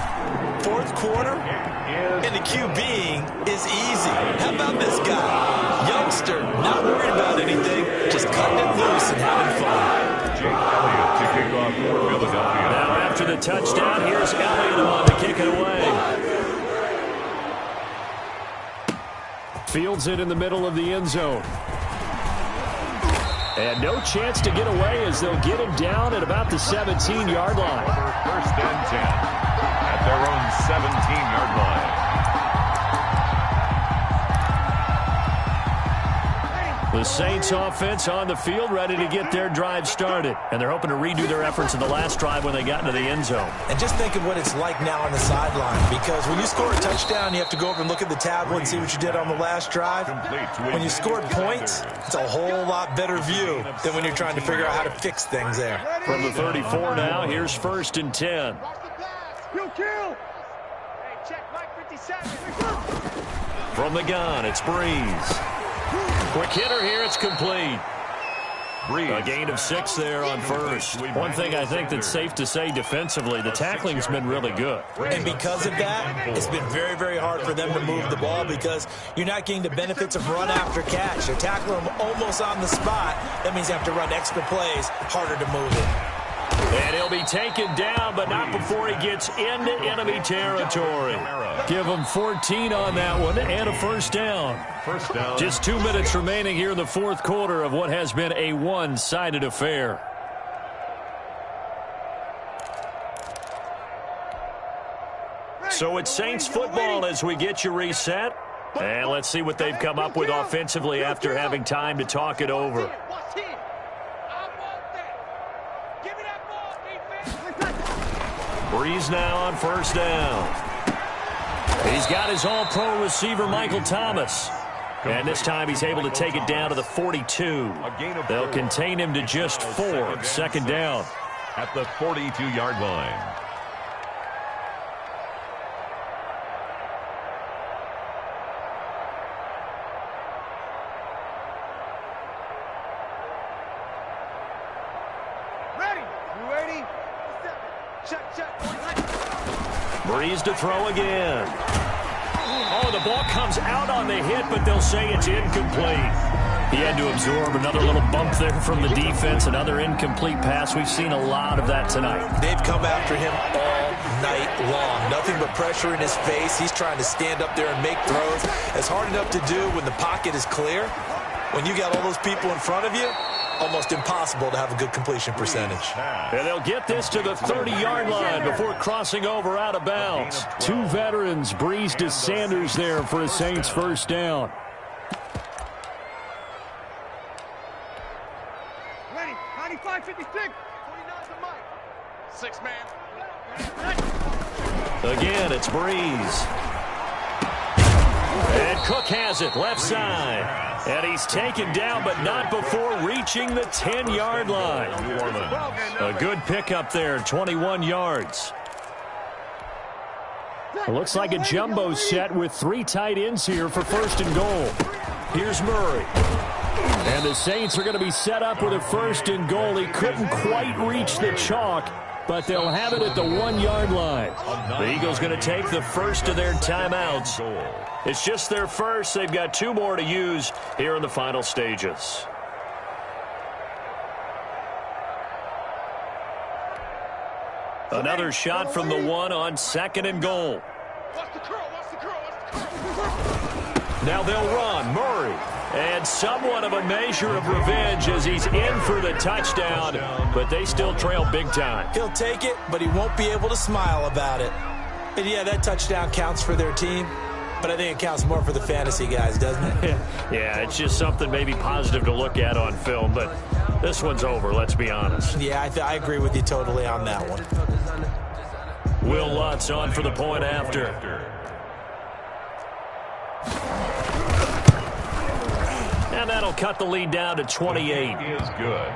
fourth quarter, and the QBing is easy. How about this guy? Youngster, not worried about anything, just cutting it loose and having fun. Jake Elliott to kick off for Philadelphia. Now after the touchdown, here's Elliott on to kick it away. Fields it in the middle of the end zone. And no chance to get away as they'll get him down at about the 17-yard line. First and 10 at their own 17-yard line. The Saints offense on the field, ready to get their drive started. And they're hoping to redo their efforts in the last drive when they got into the end zone. And just think of what it's like now on the sideline, because when you score a touchdown, you have to go over and look at the tablet and see what you did on the last drive. When you scored points, it's a whole lot better view than when you're trying to figure out how to fix things there. From the 34 now, here's first and 10. From the gun, it's Breeze. Quick hitter here, it's complete. A gain of 6 there on first. One thing I think that's safe to say defensively, the tackling's been really good. And because of that, it's been very, very hard for them to move the ball because you're not getting the benefits of run after catch. They're tackling them almost on the spot. That means you have to run extra plays, harder to move it. And he'll be taken down, but not before he gets into enemy territory. Give him 14 on that one and a first down. Just 2 minutes remaining here in the fourth quarter of what has been a one-sided affair. So it's Saints football as we get you reset. And let's see what they've come up with offensively after having time to talk it over. Breeze now on first down. He's got his all-pro receiver, Michael Thomas. And this time he's able to take it down to the 42. They'll contain him to just 4. Second down. At the 42-yard line. Breeze to throw again. Oh, the ball comes out on the hit, but they'll say it's incomplete. He had to absorb another little bump there from the defense, another incomplete pass. We've seen a lot of that tonight. They've come after him all night long. Nothing but pressure in his face. He's trying to stand up there and make throws. It's hard enough to do when the pocket is clear. When you got all those people in front of you, almost impossible to have a good completion percentage. And they'll get this to the 30-yard line before crossing over out of bounds. 2 veterans, Breeze to Sanders there for a Saints first down. Ready, 95, 56, 49 to Mike. 6 man. Again, it's Breeze. And Cook has it, left side. And he's taken down, but not before reaching the 10-yard line. A good pickup there, 21 yards. It looks like a jumbo set with 3 tight ends here for first and goal. Here's Murray. And the Saints are going to be set up with a first and goal. He couldn't quite reach the chalk, but they'll have it at the 1-yard line. The Eagles going to take the first of their timeouts. It's just their first. They've got 2 more to use here in the final stages. Another shot from the 1 on second and goal. Now they'll run. Murray. And somewhat of a measure of revenge as he's in for the touchdown, but they still trail big time. He'll take it, but he won't be able to smile about it. And yeah, that touchdown counts for their team, but I think it counts more for the fantasy guys, doesn't it? Yeah, it's just something maybe positive to look at on film, but this one's over, let's be honest. Yeah, I agree with you totally on that one. Will Lutz on for the point after. And that'll cut the lead down to 28. Is good.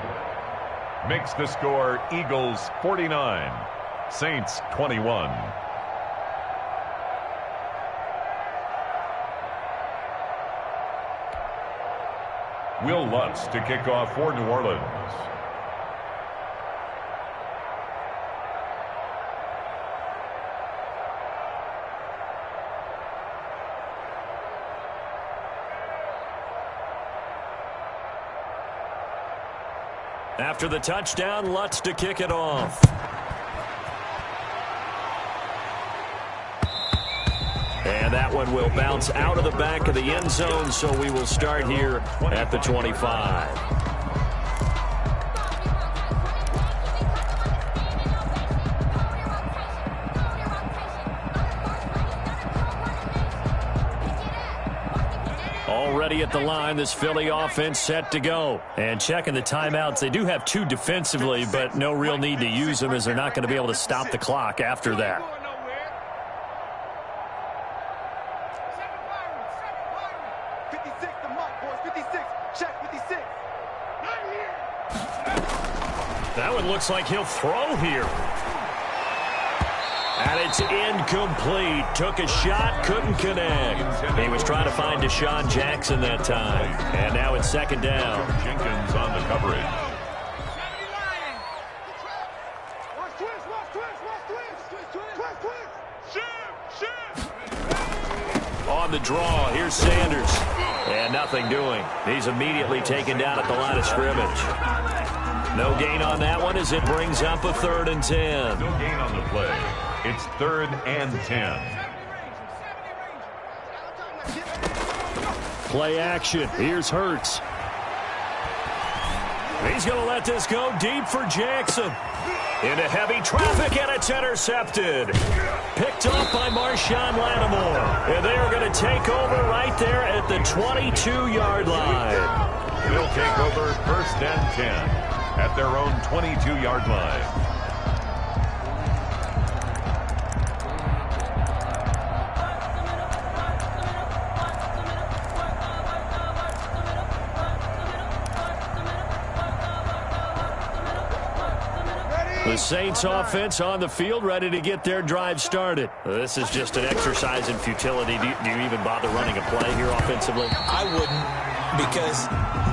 Makes the score Eagles 49, Saints 21. Will Lutz to kick off for New Orleans. After the touchdown, Lutz to kick it off. And that one will bounce out of the back of the end zone, so we will start here at the 25. Already at the line, this Philly offense set to go. And checking the timeouts, they do have 2 defensively, but no real need to use them as they're not going to be able to stop the clock after that. That one looks like he'll throw here. And it's incomplete. Took a shot, couldn't connect. He was trying to find Deshaun Jackson that time. And now it's second down. Jenkins on the coverage. On the draw, here's Sanders. And nothing doing. He's immediately taken down at the line of scrimmage. No gain on that one as it brings up a 3rd and 10. No gain on the play. It's 3rd and 10. Play action. Here's Hurts. He's going to let this go deep for Jackson. Into heavy traffic, and it's intercepted. Picked up by Marshawn Lattimore. And they are going to take over right there at the 22-yard line. They'll take over 1st and 10 at their own 22-yard line. The Saints offense on the field, ready to get their drive started. This is just an exercise in futility. Do you even bother running a play here offensively? I wouldn't, because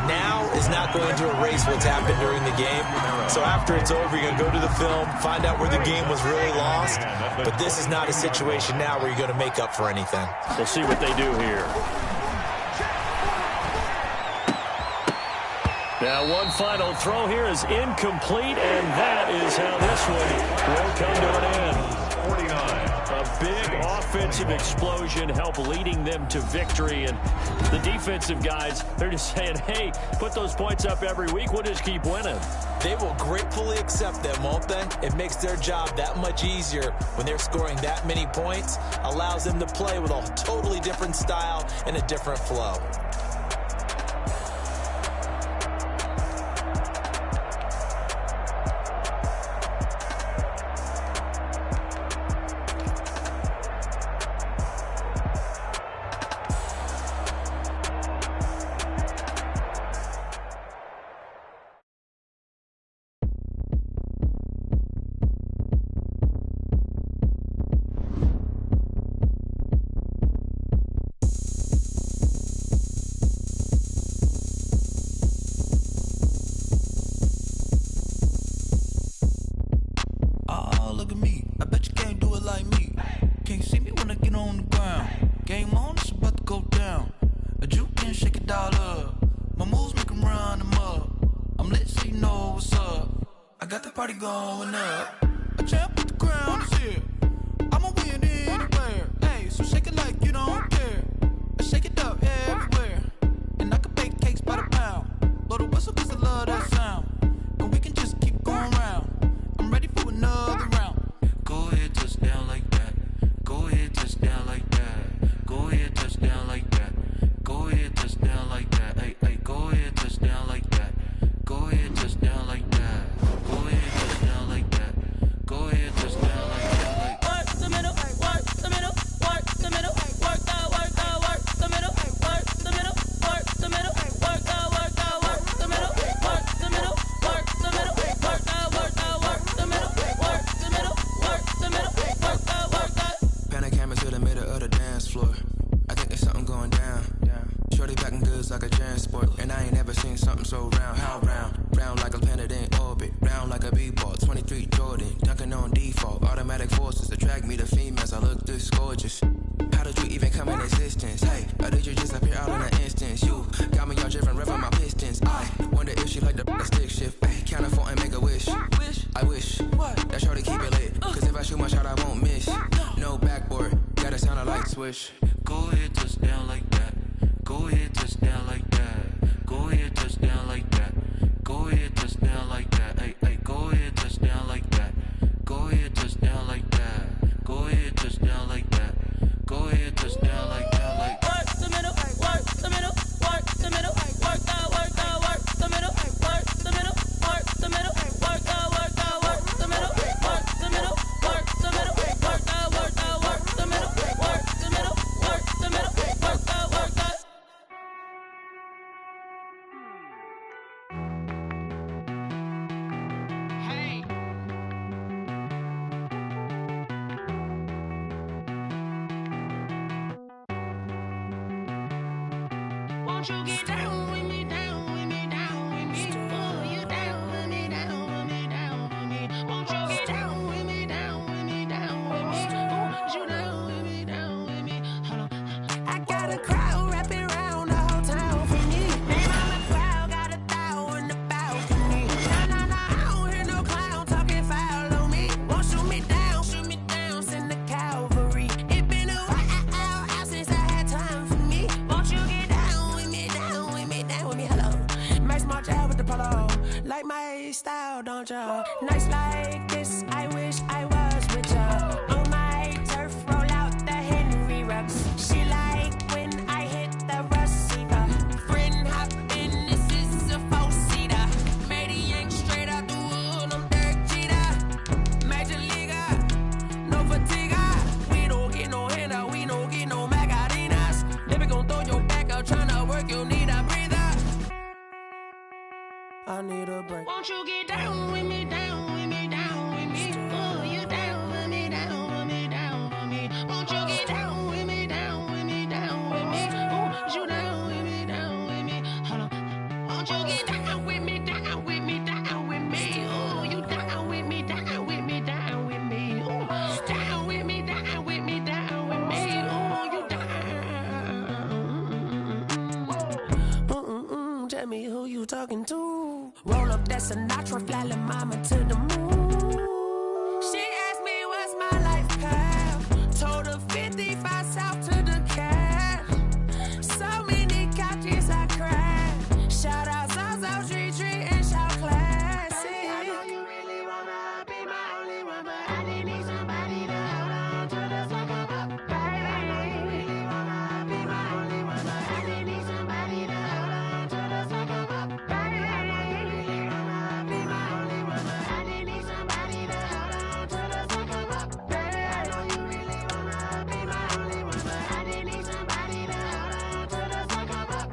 now is not going to erase what's happened during the game. So after it's over, you're going to go to the film, find out where the game was really lost. But this is not a situation now where you're going to make up for anything. We'll see what they do here. Now one final throw here is incomplete, and that is how this one will come to an end. 49. A big offensive explosion helped leading them to victory, and the defensive guys, they're just saying, hey, put those points up every week, we'll just keep winning. They will gratefully accept them, won't they? It makes their job that much easier when they're scoring that many points, allows them to play with a totally different style and a different flow. That shorty keep it lit, cause if I shoot my shot I won't miss. No backboard, gotta sound like Swish, go ahead, touchdown like that. Go ahead, touchdown like that. Go ahead, touchdown like that. Go ahead, touchdown like that. Hey, hey, go ahead, touchdown like that. Go ahead, touchdown like that. Go ahead, touchdown like that. Go ahead, touchdown like that. Like work the middle, work the middle, work the middle, work the middle, work the middle, work the middle, work the middle, work the middle, work the middle, work the middle, work the middle, work the middle, work the middle, work the middle, work the. Hey. Won't you get down with me, down with me, down with me? Oh, you down with me, down with me, down with me. Won't you get down with me, down with me, down with me? Oh, you down with me, down with me? Hold on. I got a crowd wrapping around the whole town for me. Name on the crowd, got a thou in the balcony. Nah, I don't hear no clown talking foul on me. Won't shoot me down, send the cavalry. It been a while since I had time for me. Won't you get down with me, down with me, down with me? Hello. Max March out with the polo. Like my style, don't ya? Nights like this, I wish I was with ya. On my turf, roll out the Henry rocks. She like when I hit the receiver. Friend hop in, this is a four-seater. Matey yank straight out the wood, I'm Derek Jeter. Major leaguer, no fatigue. We don't get no handout, we don't get no Magarinas. Never gon' throw your back out, tryna work, you need a breather. I need a break. Won't you get down with me, down with me, down with me? Oh, you down with me, down with me, down with me? Won't you get down with me, down with me, down with me? Oh, you down with me, down with me? Hold on. Won't you get down with me, down with me, down with me? Oh, you down with me, down with me, down with me? Oh, down with me, down with me, down with me? Oh, you down. Tell me who you talking to. Roll up that Sinatra, fly la mama to the moon. She asked me what's my life path. Told her 55 south to the cab. So many couches I cried. Shout out South Street and shout classic. I know you really wanna be my only one, but I didn't need somebody to hold on to the second up. Baby, I know you really wanna be my only one, but I didn't need somebody to hold on to the second up. Baby, I know you really wanna be my only one, but I didn't need somebody to hold on to the second up. Baby, I know you really wanna be my only one, but I didn't need somebody to hold on to the second up.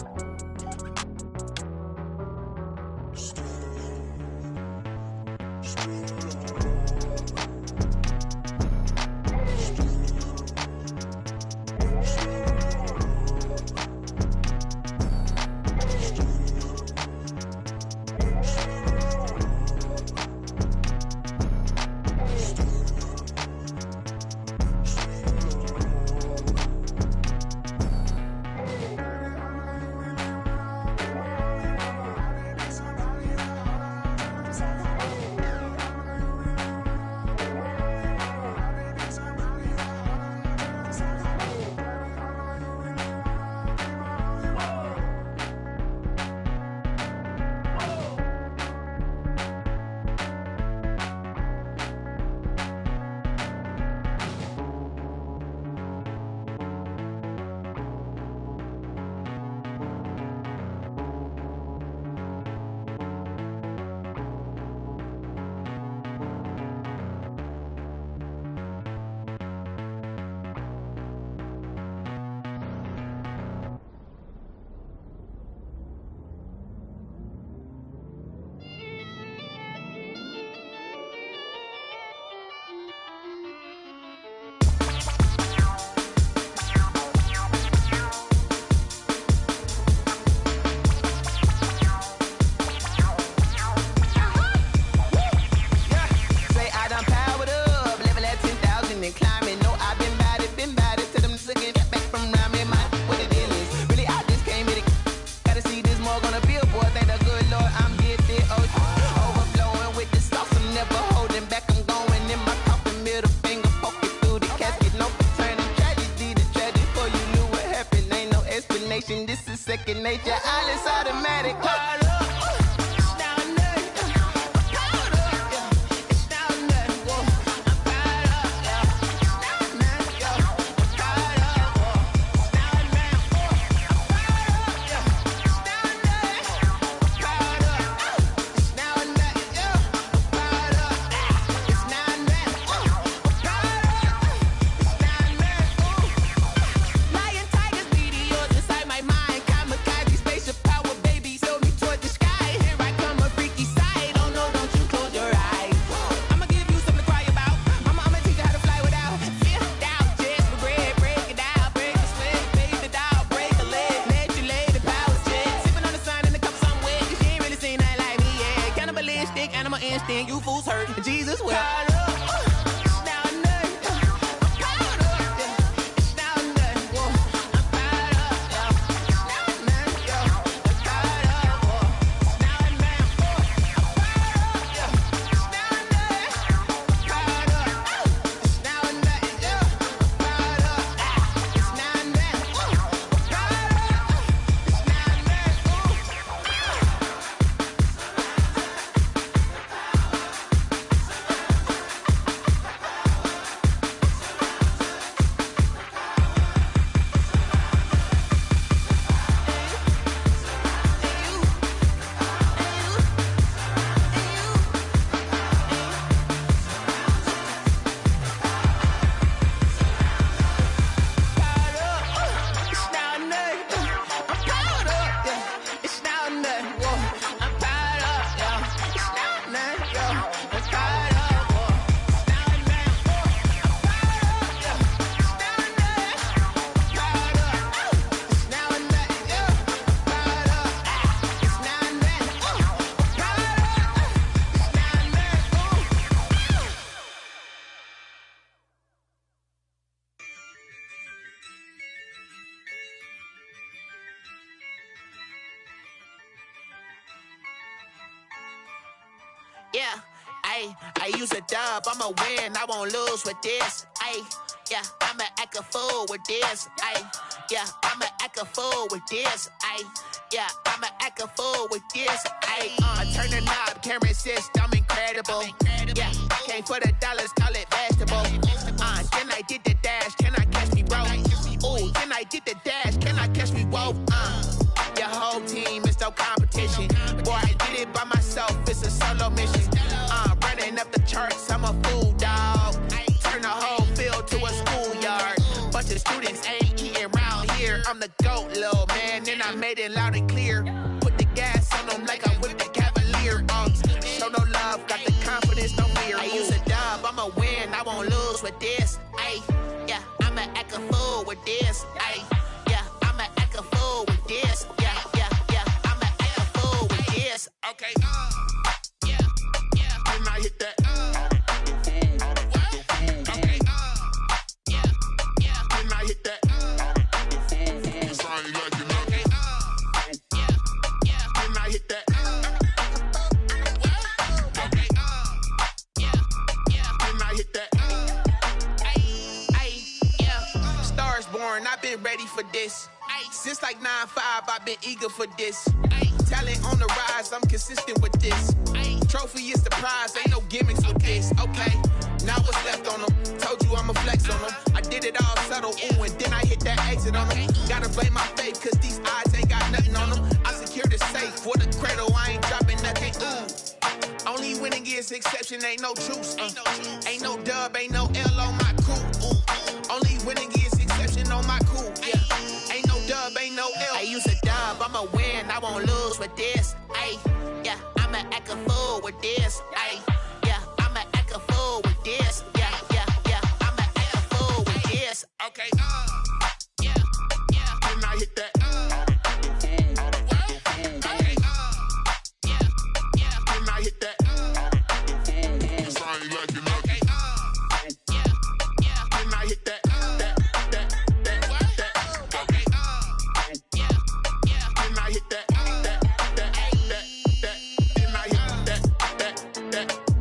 make your eyelids automatic. You fools hurt. Jesus will. Yeah, I use a dub, I'ma win, I won't lose with this. Yeah, I'ma act a fool with this. Yeah, I'ma act a fool with this. Yeah, I'ma act a fool with this. Turn the knob, camera assist, I'm incredible. Yeah, came for the dollars, call it vegetable. Then I did the dash, can I catch me, bro? Ooh, then I did the dash, can I catch me, whoa? Your whole team is no competition. Boy, I did it by myself, it's a solo mission. Running up the charts, I'm a fool, dog. Turn the whole field to a schoolyard. Bunch of students ain't eating round here. I'm the GOAT, little man, and I made it loud and clear. Put the gas on them like I whipped the Cavalier. Show no love, got the confidence, no fear. I use a dub, I'ma win, I won't lose with this. Yeah, I'ma act a fool with this. Yeah, I'ma act a fool with this. Yeah, I'ma act a fool with this. Okay, yeah, and I hit that. Okay, yeah, and I hit that. It's I ain't like it, okay, yeah, and I hit that. Okay, yeah, and I hit that. Yeah, Stars born, I've been ready for this. Since like 9-5, I've been eager for this. Talent on the rise, I'm consistent with this. Trophy is the prize, ain't no gimmicks with this. Okay, now what's left on them? Told you I'ma flex on them. I did it all subtle, ooh, and then I hit that exit on them. Gotta blame my faith, cause these odds ain't got nothing on them. I secure the safe for the cradle, I ain't dropping nothing, ooh. Only winning is exception, ain't no truce. Ain't no dub, ain't no L on my crew, ooh. Only winning is exception on my crew, yeah. Ain't no dub, ain't no L. I use a dub, I'ma win, I won't lose with this. Yeah, I'ma act a fool with this. Yeah, I'ma act a fool with this. Yeah, I'ma act a fool with this. Okay, yeah, and I hit that. Okay, yeah, and I hit that. It's I ain't like it, okay, yeah, and I hit that. That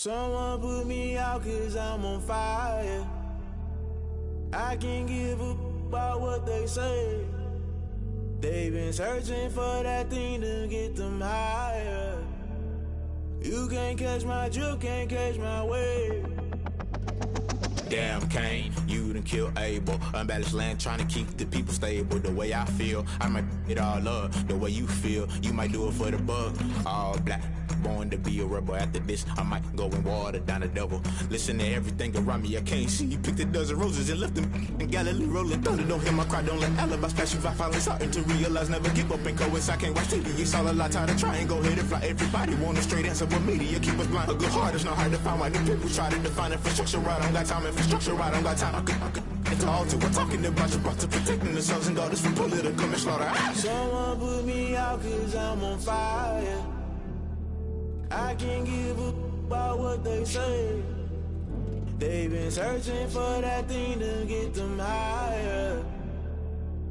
Someone put me out 'cause I'm on fire. I can't give a about what they say. They've been searching for that thing to get them higher. You can't catch my drift, can't catch my wave. Damn, Kane, you done killed Abel. Unbalanced land, trying to keep the people stable. The way I feel, I might it all up. The way you feel, you might do it for the bug. All black, born to be a rebel. After this, I might go and water down the devil. Listen to everything around me, I can't see. You picked a dozen roses and left them in Galilee rolling thunder. Don't hear my cry, don't let alibis pass you. I finally starting to realize, never give up and coast. I can't watch TV, it's all a lot, time to try and go ahead and fly. Everybody want a straight answer, but media keep us blind. A good heart is not hard to find. Why the people try to define infrastructure right? I don't got time, infrastructure right, I don't got time. I could it's all to we're talking about you, about to protecting the sons and daughters from political and slaughter. Someone put me out 'cause I'm on fire. I can't give a about what they say. They've been searching for that thing to get them higher.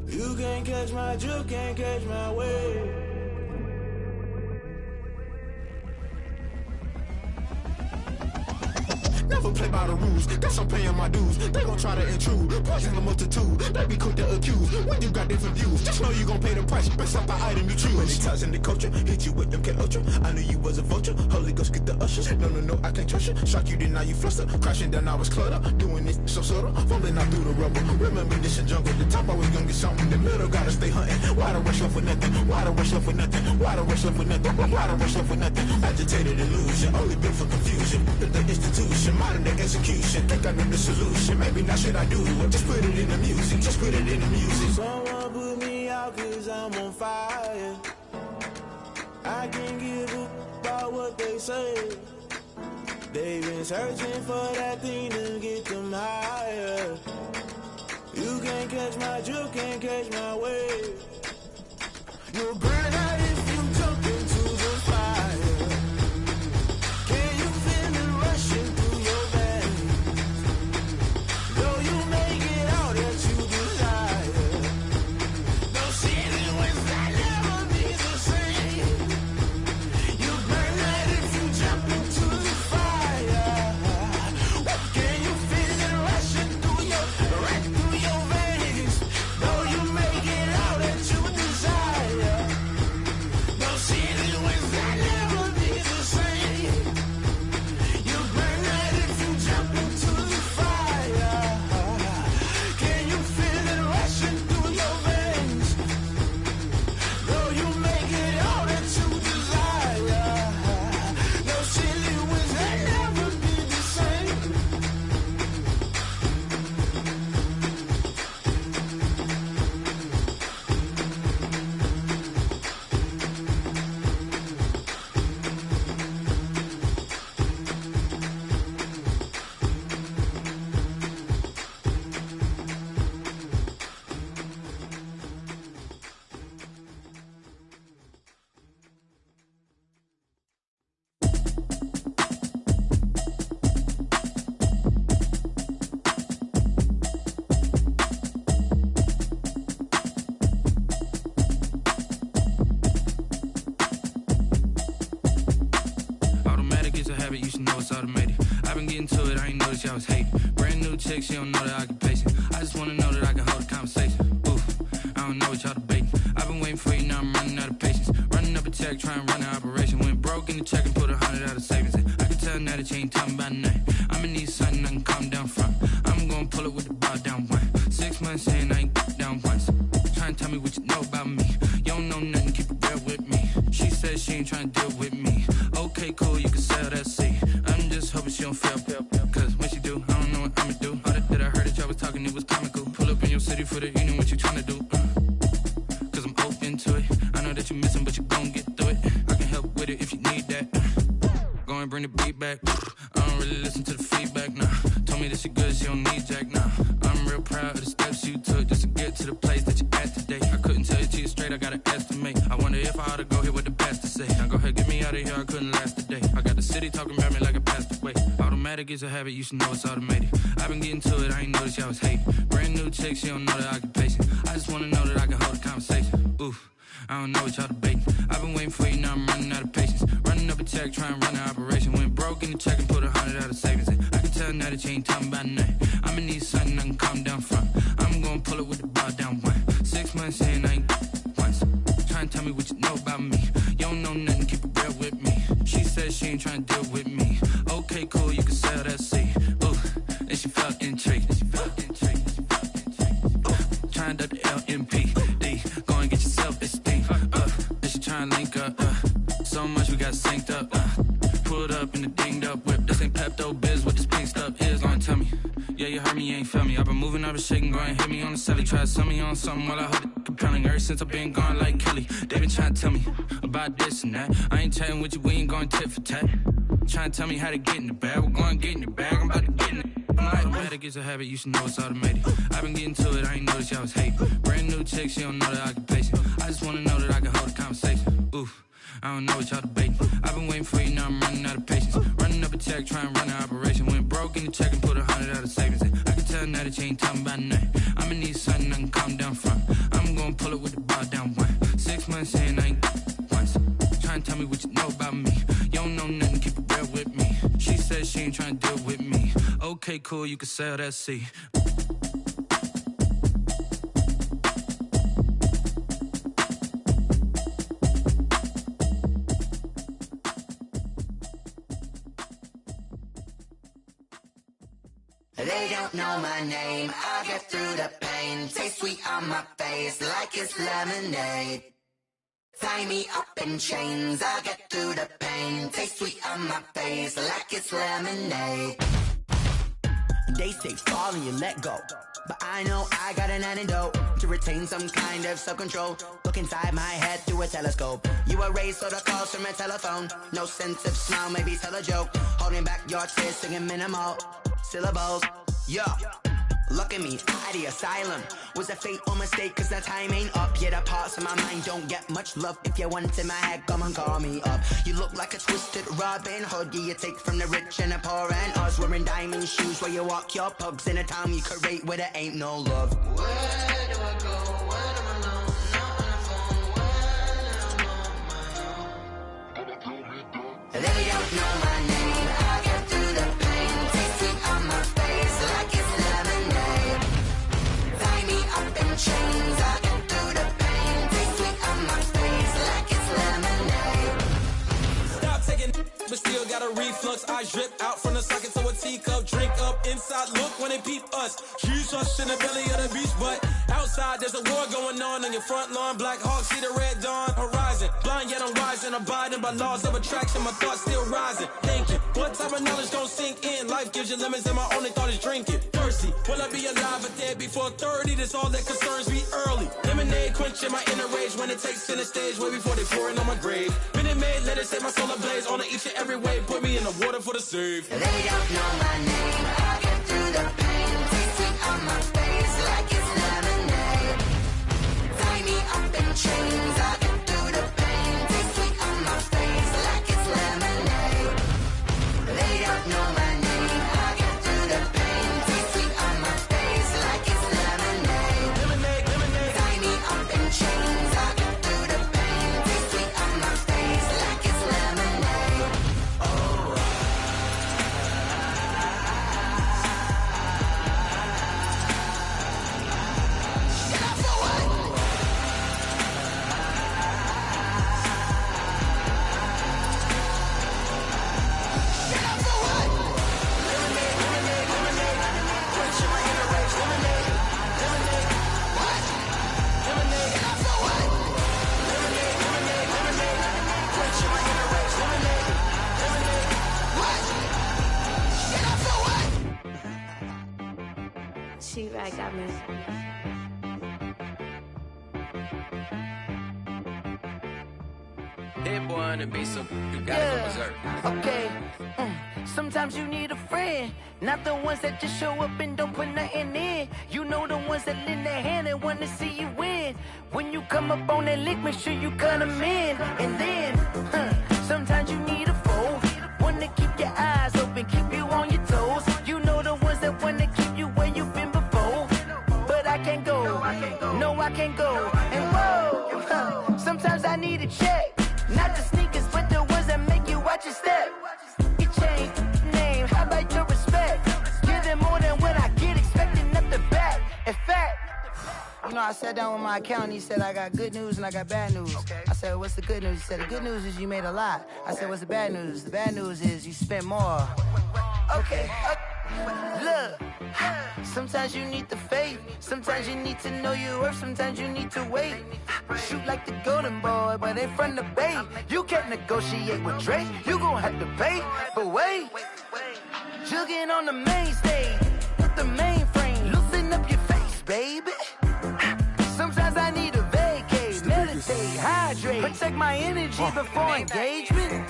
You can't catch my drift, can't catch my wave. Never play by the rules, guess I'm paying my dues. They gon' try to intrude, poison the multitude. They be quick to accuse, when you got different views. Just know you gon' pay the price, based off the item you choose. When it ties in the culture, hit you with MK Ultra. I knew you was a vulture, Holy Ghost get the ushers. No, I can't trust you. Shock you, then now you fluster. Crashing down, I was cluttered. Doing this so subtle, falling out through the rubble. Remember this a jungle, the top always gonna get something. The middle gotta stay hunting. Why the rush left with nothing? Why the rush left with nothing? Why the rush left with nothing? Why the rush left with nothing? Agitated illusion, only built for confusion. The institution, modern day execution. Think I know the solution. Maybe not should I do it? Just put it in the music. Just put it in the music. Someone put me out 'cause I'm on fire. I can't give a about what they say. They've been searching for that thing to get them higher. You can't catch my drift, can't catch my wave. You'll burn out if you jump into the fire. Can you feel it rushing through your veins? Though you make it out that you desire. No ceiling wins that never be the same. You burn out if you jump into the fire. Can you feel it rushing through right through your veins? Though you make it out that you desire. No ceiling wins that never be the same. You burn out if you jump into the fire. Can you feel it rushing through your veins? Though you make it all that you desire. No ceiling wins that never be the same. Automatic is a habit, you should know it's automated. I've been getting to it, I ain't noticed y'all was hating. Brand new chick, she don't know the occupation. I just wanna know that I can hold a conversation. Oof, I don't know what y'all debating. I've been waiting for you, now I'm running out of patience. Running up a check, trying to run an operation. Went broke in the check and put 100 out of savings in. I can tell now that you ain't talking about nothing. I'ma need something I can calm down from. I'm gonna pull it with the bar down one. 6 months in, I ain't down once. Trying to tell me what you know about me. You don't know nothing, keep it real with me. She said she ain't trying to deal with me. Okay, cool, you can sell that seat. I'm just hoping she don't fail. Cause when she do, I don't know what I'ma do. All that I heard that y'all was talking, it was comical. Pull up in your city for the evening, what you trying to do? Cause I'm open to it. I know that you're missing, but you gon' get through it. I can help with it if you need that. Go and bring the beat back. I don't really listen to the feedback, nah. Told me that she good, she don't need jack, nah. I'm real proud of the steps you took just to get to the place that you're at today. I couldn't tell you to you straight, I gotta estimate. I wonder if I ought to go here with the pastor say. Now go ahead, get me out of here, I couldn't last a day. I got the city talking about me like I passed away. Automatic is a habit, you should know it's automated. I've been getting to it, I ain't noticed y'all was hating. Brand new chick, she don't know the occupation. I just wanna know that I can hold a conversation. Oof, I don't know what y'all debating. I've been waiting for you, now I'm running out of patience. Running up a check, trying to run an operation. Went broke in the check and put 100 out of savings in. I can tell now that you ain't talking about nothing. I'ma need something I can calm down from. I'm gonna pull it with the bar down one. 6 months saying I ain't once. Trying to tell me what you know about me. You don't know nothing, keep it real with me. She said she ain't trying to deal with me. Okay, cool, you can sell that seat. Ooh, and she felt intrigued. Trying to the LMPD. Go and get your self-esteem. And she trying to link up. So much we got synced up. Pulled up in the dinged up whip. This ain't Pepto-Biz, what this pink stuff is. Long tell me. Yeah, you heard me, you ain't felt me. I've been moving, I've been shaking, go and hit me on the celly. Try to sell me on something while I hold it compelling. Ever since I've been gone like Kelly. They been trying to tell me about this and that. I ain't chatting with you, we ain't going tit for tat. Trying to tell me how to get in the bag. We're going to get in the bag, I'm about to get in it. I'm like, better get a habit, you should know it's automated. I've been getting to it, I ain't noticed y'all was hating. Brand new chick, she don't know the occupation. I just wanna know that I can hold a conversation. Oof, I don't know what y'all debating. I've been waiting for you, now I'm running out of patience. Running up a check, trying to run an operation. Went broke in the check and put 100 out of savings in. I can tell now that you ain't talking about nothing. I'ma need something I can calm down from. I'm gonna pull it with the bar down one. 6 months saying I ain't once. Trying to tell me what you know about me. You don't know nothing, keep it real with me. She said she ain't trying to deal with me. Okay, cool, you can sell that seat. They don't know my name, I get through the pain. Taste sweet on my face like it's lemonade. Tie me up in chains, I get through the pain. Taste sweet on my face like it's lemonade. They say fall and you let go, but I know I got an antidote to retain some kind of self-control. Look inside my head through a telescope. You erase all the calls from a telephone. No sense of smile, maybe tell a joke. Holding back your tears, singing minimal syllables. Yeah, look at me, out the asylum. Was a fate or mistake, cause the time ain't up. Yet the parts of my mind don't get much love. If you want in my head, come and call me up. You look like a twisted Robin Hood. Yeah, you take from the rich and the poor and us. Wearing diamond shoes where you walk your pugs in a town you create where there ain't no love. Where do I go when I'm alone? Not on the phone when I'm on my own. They don't know my name, I get through the pain. Taste sweet on my face like it's lemonade. Tie me up in chains, I get through the pain. Taste sweet on my face like it's lemonade. Stop taking but still got a reflux. I drip out from the socket to a teacup. Drink up inside, look when they peep us. Cheese us in the belly of the beach, but outside there's a war going on your front lawn. Black Hawk, see the red dawn horizon. Blind yet I'm rising, abiding by laws of attraction. My thoughts still rising, thinking what type of knowledge don't sink in. Life gives you lemons and my only thought is drinking. Thirsty, will I be alive or dead before 30? That's all that concerns me early. Lemonade quenching my inner rage when it takes center stage way before they pour it on my grave. Minute Maid, let it set my soul ablaze on each and every way. Put me in the water for the save. They don't know my name, I get through the pain. Taste sweet on my face like it's lemonade. Tie me up in chains, I get through the pain. Taste sweet on my face like it's lemonade. They don't know my name, I get through the pain. Taste sweet on my face like it's lemonade. Tie me up in chains, I get through the pain. Taste sweet on my face like it's lemonade. Oh. She right got me. Hit boy on the beat, so you gotta go berserk. Okay. Sometimes you need a friend, not the ones that just show up and don't put nothing in. You know the ones that lend their hand and want to see you win. When you come up on that lick, make sure you cut them in. And then, sometimes you need a foe, one to keep your eyes open, keep you on your toes. You know the ones that want to keep you where you've been before. But I can't go, no I can't go. And whoa, Sometimes I need a check. Not the sneakers, but the ones that make you watch your step. You change name, how about your respect? Give them more than what I get, expecting nothing back. In fact, you know, I sat down with my accountant. He said, I got good news and I got bad news. Okay. I said, what's the good news? He said, the good news is you made a lot. I said, what's the bad news? The bad news is you spent more. Okay. Look, sometimes you need the faith. Sometimes you need to know your worth. Sometimes you need to wait. Shoot like the golden boy, but in front of Bay. You can't negotiate with Drake. You gon' have to pay. But wait, jugging on the main stage with the mainframe. Loosen up your face, baby. Sometimes I need a vacate, meditate, hydrate, protect my energy before engagement.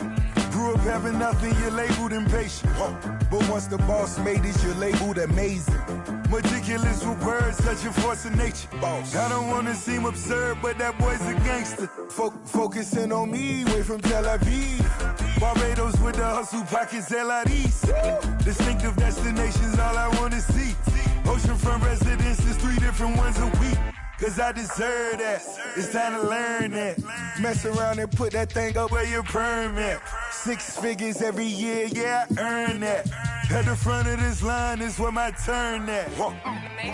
Grew up having nothing, you're labeled impatient. But once the boss made it, you're labeled amazing. Meticulous with words, such a force of nature. Boss. I don't wanna seem absurd, but that boy's a gangster. Focusing on me, way from Tel Aviv. Barbados with the hustle pockets, LIDs. Distinctive destinations, all I wanna see. Oceanfront residences, 3 different ones a week. Cause I deserve that, it's time to learn that. Mess around and put that thing up where your permit. 6 figures every year, yeah, I earn that. At the front of this line is where my turn at.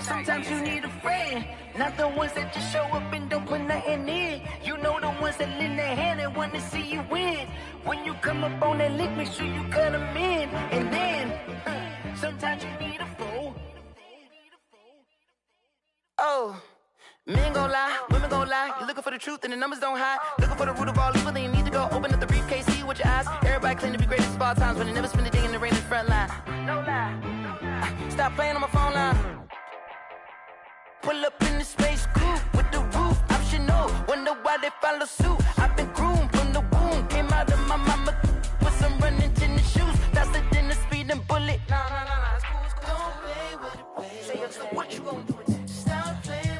Sometimes you need a friend, not the ones that just show up and don't put nothing in. You know the ones that lend their hand and want to see you win. When you come up on that lick, make sure you cut them in. And then, sometimes you need a fool. Oh. Men gon' lie, women gon' lie. You're looking for the truth and the numbers don't hide. Looking for the root of all evil, then you need to go open up the briefcase, see with your eyes. Everybody claim to be great at all times, but they never spend a day in the rain in the front line. No lie. Stop playing on my phone line. Pull up in the space coupe with the roof optional. Wonder why they follow suit. I've been groomed from the womb. Came out of my mama with some running tennis shoes. Faster than the speeding bullet. Nah, it's cool, it's cool. Don't play with it, baby. Say, what you gon' do? Stop playing.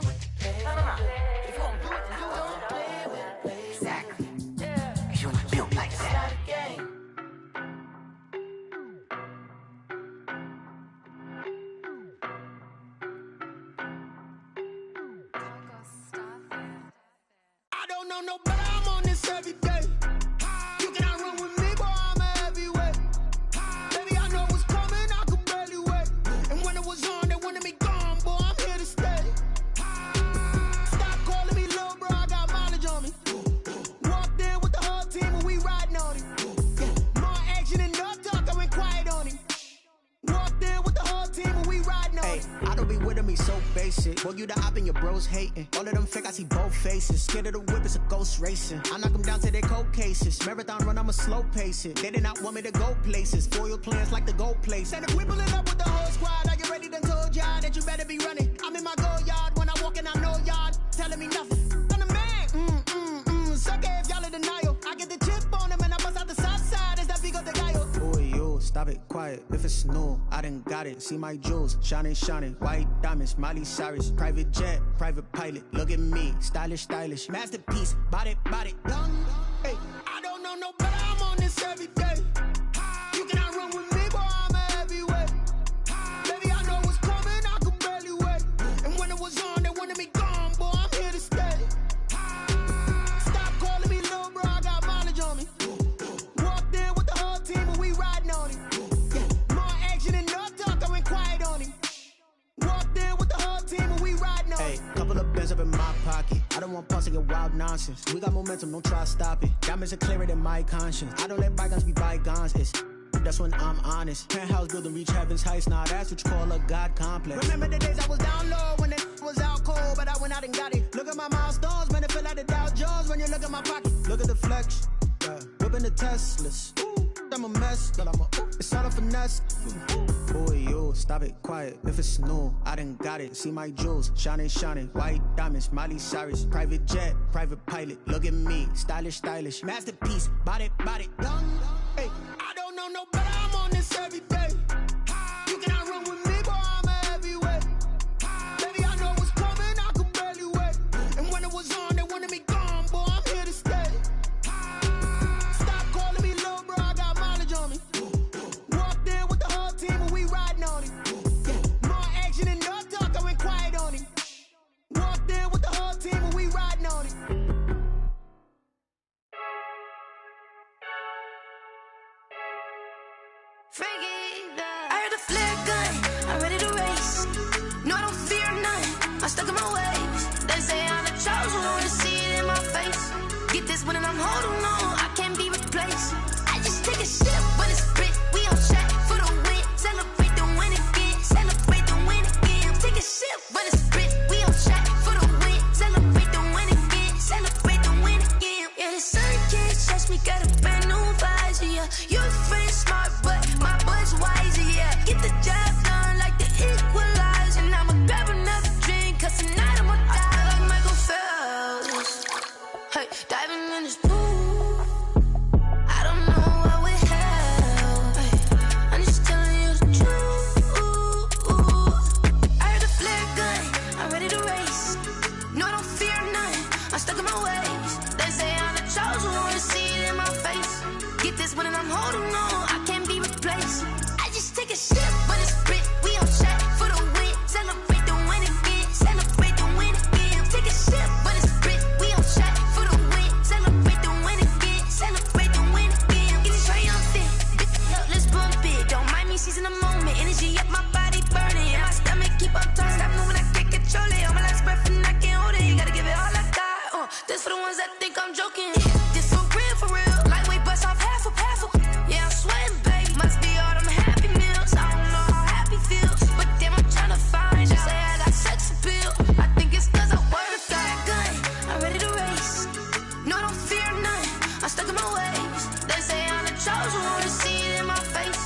If you gon' do it, then don't play with it, baby. Exactly. Yeah. Cause you ain't built like that. I don't know no better, I'm on this every day. You cannot run with me, boy, I'm a heavyweight. Baby, I know what's coming, I could barely wait. And when it was on, they wanted me gone, boy, I'm here to stay. So basic. Boy, you the op and your bros hating. All of them fake, I see both faces. Scared of the whip, it's a ghost racing. I knock them down to their cold cases. Marathon run, I'ma slow pace it. They did not want me to go places. Foil plans like the gold place. And if we pulling up with the whole squad, are you ready? Done told y'all that you better be running. I'm in my go yard. When I walk in, I know y'all telling me nothing. I'm the man. Sucker if y'all in denial. I get the chip on them and I bust out the south side. Is that big of the guy? Boy, yo, stop it, quiet. If it's new, I done got it. See my jewels, shining. White diamonds, Miley Cyrus. Private jet, private pilot. Look at me, stylish. Masterpiece, body, young. Hey, I don't know no better, I'm on this every day. You cannot run with me, boy, I'm a heavyweight. Baby, I know what's coming, I could barely wait. And when it was on, they wanted me gone, boy, I'm here to stay. Stop calling me little bro, I got mileage on me. Walked in with the whole team and we riding on it. More action and no talk, I went quiet on him. Walked in with the whole team and we riding on it. Hey, couple of bands up in my pocket. I don't want pulse and wild nonsense. We got momentum, don't try to stop it. Diamonds are clearer than my conscience. I don't let bygones be bygones. That's when I'm honest. Penthouse building, reach heaven's heights. Nah, that's what you call a God complex. Remember the days I was down low when it was out cold, but I went out and got it. Look at my milestones, man, it feel like the Dow Jones when you look at my pocket. Look at the flex, yeah. Whipping the Teslas. I'm a mess, but it's all a finesse. Boy, yo, stop it, quiet. If it's new, I done got it. See my jewels, shining. White diamonds, Miley Cyrus. Private jet, private pilot. Look at me, stylish. Masterpiece, body, young. Hey, I don't know no better, I'm on this every day. You cannot run with me, boy, I'm a heavyweight. Baby, I know what's coming, I could barely wait. And when it was on, they wanted me gone, boy, I'm here to stay. Stop calling me little bro, I got mileage on me. Walked in with the whole team and we riding on it. More action and no talk, I went quiet on him. Walked in with the whole team and we riding on it. I heard the flare gun, I'm ready to race. No, I don't fear none, I'm stuck in my ways. They say I'm the chosen one, to see it in my face. Get this one and I'm holding on, I can't be replaced. I just take a sip when it's spit, we on track for the win. Celebrate the win again, celebrate the win again. Take a sip when it's spit, we on track for the win. Celebrate the win again, celebrate the win again. Yeah, the sun can't touch me, got a brand new visor, yeah. Your friend smart, but my boy's wiser, yeah. Get the job done like the equalizer. And I'ma grab another drink, cause tonight I'ma die like Michael Phelps. Hey, diving in this pool, I don't know what would help. Hey, I'm just telling you the truth. I heard the flare gun, I'm ready to race. No, I don't fear none, I'm stuck in my ways. They say I'm the chosen one, to see it in my face. Get this one and I'm holding on, I can't be replaced. I just take a sip when it's spit, we on track for the win. Celebrate the win again, celebrate the win again. Take a sip when it's spit, we on track for the win. Celebrate the win again, celebrate the win again. Get it triumphant, let's bump it. Don't mind me seizing the moment, energy up my body burning. And my stomach keep on turning, stop moving, I can't control it. On my last breath and I can't hold it, you gotta give it all I got. This for the ones that think I'm joking. This for real. Lightweight bust off half a. Yeah, I'm sweating, baby. Must be all them happy meals. I don't know how happy feels, but damn, I'm trying to find you. Say I got sex appeal. I think it's cause I work a gun. I'm ready to race. No, I don't fear none, I'm stuck in my ways. They say I'm the chosen one, to see it in my face.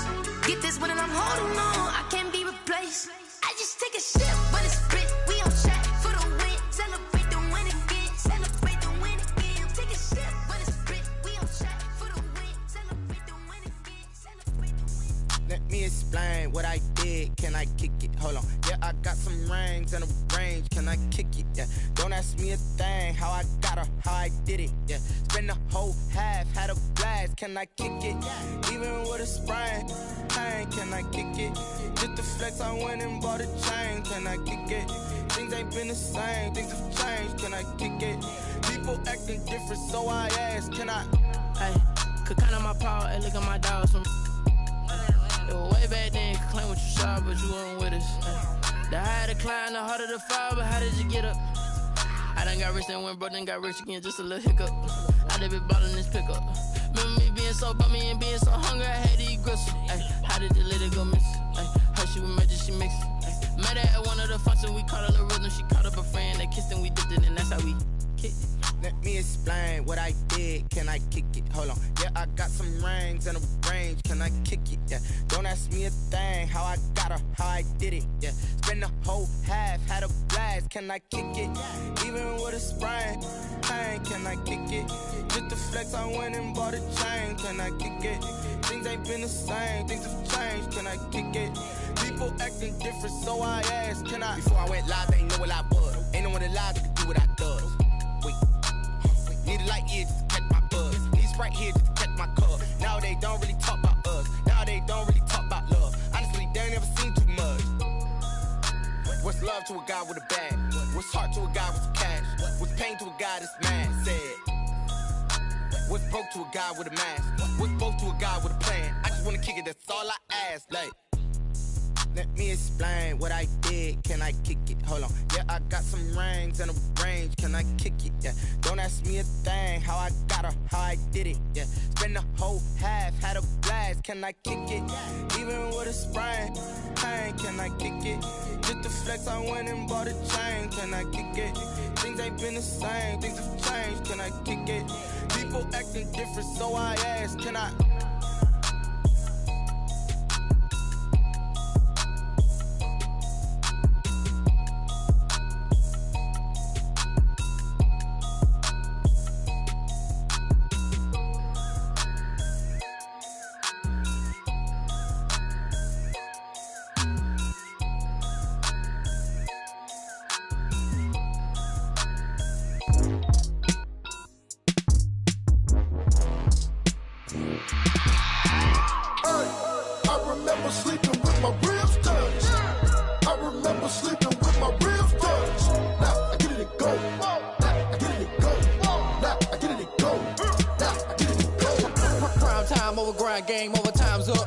Get this one and I'm holding on, I can't be replaced. I just take a sip when it's spit, we on track for the win. Celebrate the win again, celebrate the win again. Take a sip when it's spit, we on track for the win. Celebrate the win again, celebrate the win. Let me explain what I did. Can I kick it? Hold on. Yeah, I got some rings and a range. Can I kick it? Yeah. Don't ask me a thing. How I got her, how I did it. Yeah. Spend the whole half, had a blast. Can I kick it? Even with a sprain. Pain, can I kick it? Just the flex, I went and bought a chain. Can I kick it? Things ain't been the same. Things have changed. Can I kick it? People acting different, so I ask. Can I? Hey, could count on my power and look at my dogs from. It was way back then, could claim what you saw, but you weren't with us. The higher the climb, the harder the fall, but how did you get up? I done got rich and went broke, then got rich again, just a little hiccup. I done been ballin' this pickup. Remember me being so bummy and being so hungry, I had to eat gristle. Ay, how did the lady go miss? Ay, her she was magic, she mixed. Met her at one of the functions, we caught a little rhythm, she caught up a friend, they kissed and we dipped it, and that's how we kicked it. Let me explain what I did. Can I kick it? Hold on. Yeah, I got some rings and a range. Can I kick it? Yeah. Don't ask me a thing. How I got her, how I did it. Yeah. Spend the whole half, had a blast. Can I kick it? Even with a sprain. Pain, can I kick it? Just the flex, I went and bought a chain. Can I kick it? Things ain't been the same. Things have changed. Can I kick it? People acting different, so I asked. Can I? Before I went live, they ain't know what I was. Ain't no one alive that could do what I does. Wait. Need a light here just to catch my buzz. Need Sprite here just to catch my cup. Now they don't really talk about us. Now they don't really talk about love. Honestly, they ain't never seen too much. What's love to a guy with a bag? What's heart to a guy with some cash? What's pain to a guy that's mad? Said. What's broke to a guy with a mask? What's both to a guy with a plan? I just wanna kick it, that's all I ask. Like, let me explain what I did. Can I kick it? Hold on. Yeah, I got some rings and a range. Can I kick it? Yeah. Don't ask me a thing. How I got her, how I did it. Yeah. Spend the whole half, had a blast. Can I kick it? Even with a sprain. Pain, can I kick it? Just the flex, I went and bought a chain. Can I kick it? Things ain't been the same. Things have changed. Can I kick it? People acting different, so I ask. Can I? Game over, time's up.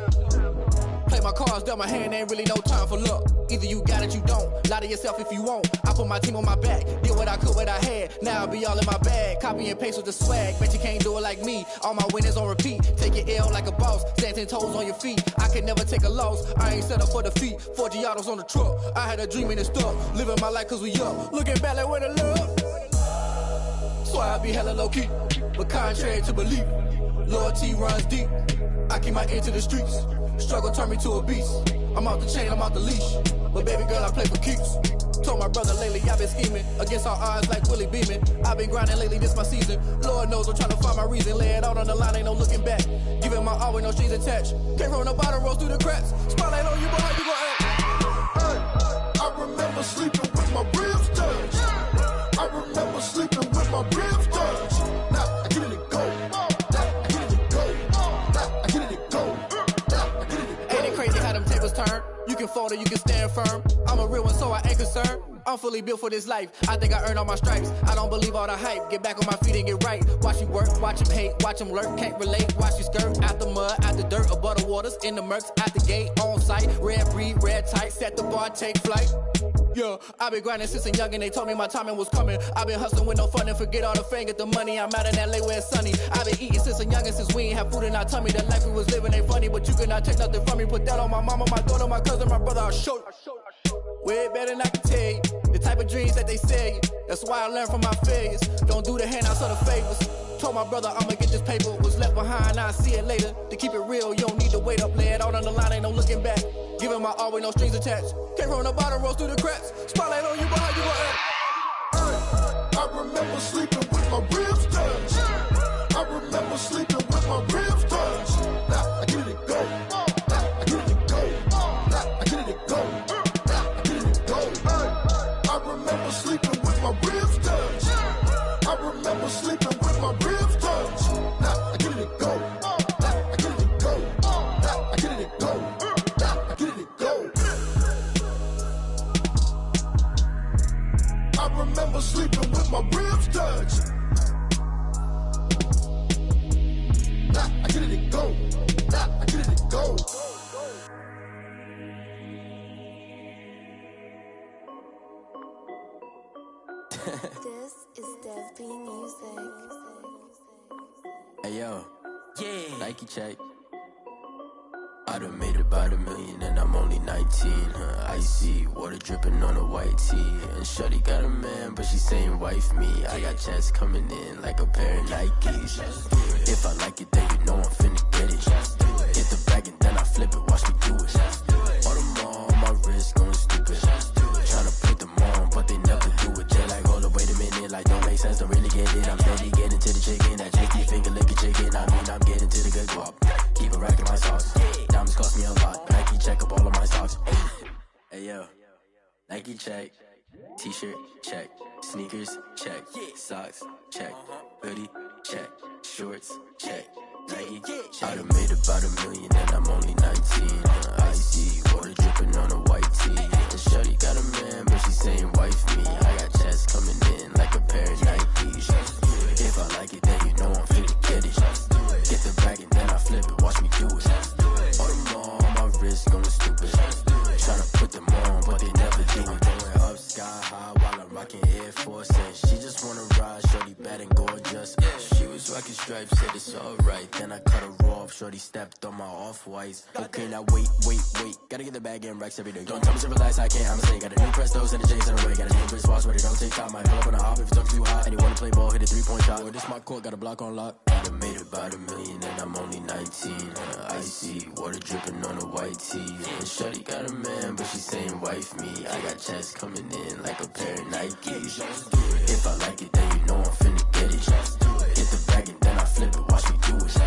cards dealt my hand, ain't really no time for luck. Either you got it, you don't. Lie to yourself if you won't. I put my team on my back, did what I could, what I had. Now I'll be all in my bag. Copy and paste with the swag. Bet you can't do it like me. All my winners on repeat. Take your L like a boss. Stand 10 toes on your feet. I can never take a loss. I ain't set up for defeat. 4 Giottos on the truck. I had a dream and it stuck. Living my life cause we up. Looking back like where the love. So I be hella low key. But contrary to belief, loyalty runs deep. I keep my ear to the streets. Struggle turned me to a beast. I'm out the chain, I'm out the leash. But baby girl, I play for keeps. Told my brother lately, I've been scheming. Against all odds like Willie Beeman. I've been grinding lately, this my season. Lord knows I'm trying to find my reason. Lay it out on the line, ain't no looking back. Giving my all with no strings attached. Came from the bottom, rose through the cracks. Spotlight on you, boy, how you gon' act? I remember sleeping with my ribs touched. I remember sleeping with my ribs touched. Now I get it to go. Now I get it to go. Now I get it to go. Now I get it to go. Ain't it crazy how them tables turn? You can fold or you can stand firm. I'm a real one, so I ain't concerned. I'm fully built for this life. I think I earned all my stripes. I don't believe all the hype. Get back on my feet and get right. Watch you work, watch him hate, watch him lurk. Can't relate, watch you skirt. Out the mud, out the dirt, above the waters, in the murks, out the gate, on site. Red breed, red tight, set the bar, take flight. Yeah, I been grinding since a young and they told me my timing was coming. I been hustling with no fun and forget all the fame, get the money. I'm out in LA where it's sunny. I been eating since a young and since we ain't have food in our tummy. The life we was living ain't funny, but you cannot take nothing from me. Put that on my mama, my daughter, my cousin, my brother, I'll show you. Way better than I can tell you. The type of dreams that they sell you. That's why I learned from my failures. Don't do the handouts or the favors. Told my brother I'ma get this paper. Was left behind, I'll see it later. To keep it real, you don't need to wait up. Lay it out on the line, ain't no looking back. Giving my all with no strings attached. Came from the bottom, rose through the cracks. Spotlight on you, boy, how you gon' act? I remember sleeping with my ribs touched. I remember sleeping with my ribs touched. Now I get it to go. Now I get it to go. Now I get it to go. Now I get it to go. I remember sleeping with my ribs touched. I remember sleeping with my ribs touched. Now I get it to go. Now I get it to go. Now I get it to go. Now I get it to go. I remember sleeping with my ribs touched. Now I get it to go. Now I get it to go. This is Dev B Music. Hey yo, yeah, Nike check. I done made about $1 million and I'm only 19. Icy water dripping on a white tee. And shorty got a man, but she saying wife me. I got checks coming in like a pair of Nikes. If I like it, then you know I'm finna get it. Hit the bag and then I flip it, watch me do it. All them on my wrist going stupid. Tryna put them on, but they never do it. They're like, hold up, wait a minute, like don't make sense, don't really get it. I'm steady getting to the chicken, that chicky finger licking chicken. I mean, I'm getting to the good guap. Keep a rack in my socks. Diamonds cost me a lot. Nike check up all of my socks. Hey yo, Nike check. T-shirt check. Sneakers check. Socks check. Hoodie check. Shorts check. Nike I done made about $1 million and I'm only 19. Icy water dripping on a white tee. And shorty got a man, but she saying wife me. I got checks coming in like a pair of Nikes. If I like it, then you know I'm finna get it. Get the bag and then I flip it, watch me do it. All them on my wrist going stupid. Tryna put them on, but they never do it. Going up sky high while I'm rocking Air Force. And she just wanna ride, shorty bad and gorgeous. She was rocking stripes, said it's alright. Then I cut her off, shorty stepped on my off-whites. Okay, now wait. Gotta get the bag and racks every day. Don't tell me to relax, I can't, I'ma say. Got a new Prestos and a J's in the way. Got a new Chris Foss, but it don't take time. Might pull up on a hop if it talks too hot. And you wanna play ball, hit a 3-point shot. Or this my court, got a block on lock. I done made about $1 million and I'm only 19. Icy water dripping on a white tee. And shorty got a man, but she saying wife me. I got checks coming in like a pair of Nikes. If I like it, then you know I'm finna get it. Hit the bag and then I flip it, watch me do it.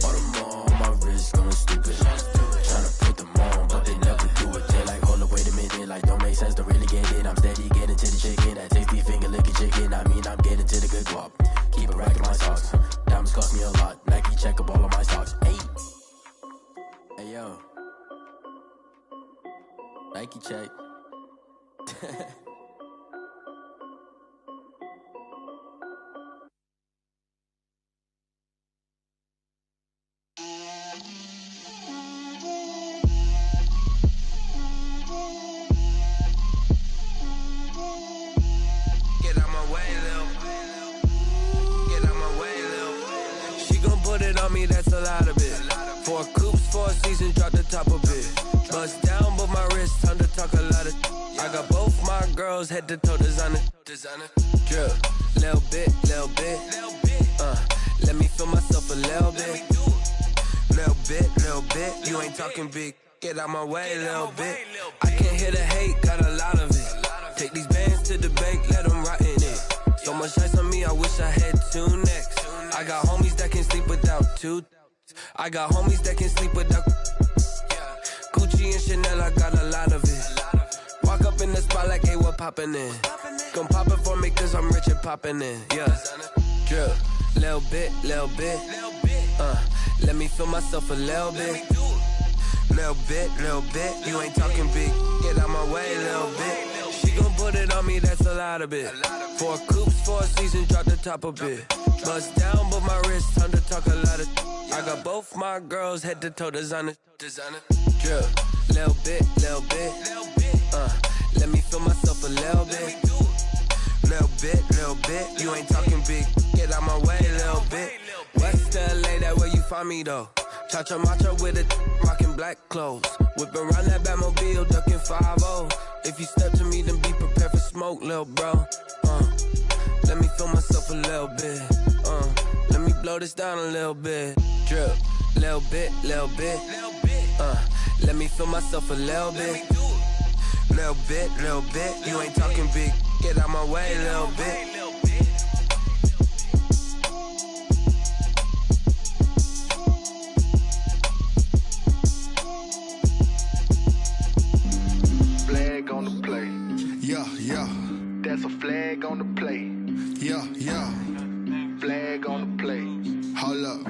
All them on my wrist going stupid. Tryna put them on, but they never do it. They're like, hold up, wait a minute, like don't make sense, don't really get it. I'm steady getting to the chicken, that tasty finger licking chicken. I mean, I'm getting to the good guap. Keep a rack in my socks. Diamonds cost me a lot. Nike check up all of my socks. Hey yo, Nike check. on me, that's a lot of it. 4 coops, 4 seasons, drop the top a bit. Bust down, but my wrist, time to talk a lot of. I got both my girls head to toe designer. Drip, little bit. Let me feel myself a little bit. Little bit. You ain't talking big. Get out my way, little bit. I can't hear the hate, got a lot of it. Take these bands to the bank, let them rot in it. So much ice on me, I wish I had 2 necks. I got homies that can sleep without 2. I got homies that can sleep without Gucci and Chanel, I got a lot of it. Walk up in the spot like, hey, what poppin' in? Come pop it for me, cause I'm rich and poppin' in. Yeah, drip, little bit. Let me feel myself a little bit. Little bit. You ain't talking big. Get out my way, little bit. She gon' put it on me, that's a lot of it. 4 coops, 4 seasons, drop the top a bit. Bust down, but my wrist, time to talk a lot of. I got both my girls head to toe designer. Drip, little bit. Let me feel myself a little bit. Little bit. You ain't talking big. Get out my way, little bit. West LA, that where you find me though. Cha-cha matcha with a rockin' black clothes. Whippin' around that Batmobile, duckin' 5-0. If you step to me, then be prepared for smoke, lil' bro. Let me feel myself a little bit. Let me blow this down a little bit. Drip, little bit. Let me feel myself a little bit. Little bit. You ain't talking big. Get out my way, little bit. Flag on the play. Yeah. That's a flag on the play. Yeah. Flag on the play. Hold up.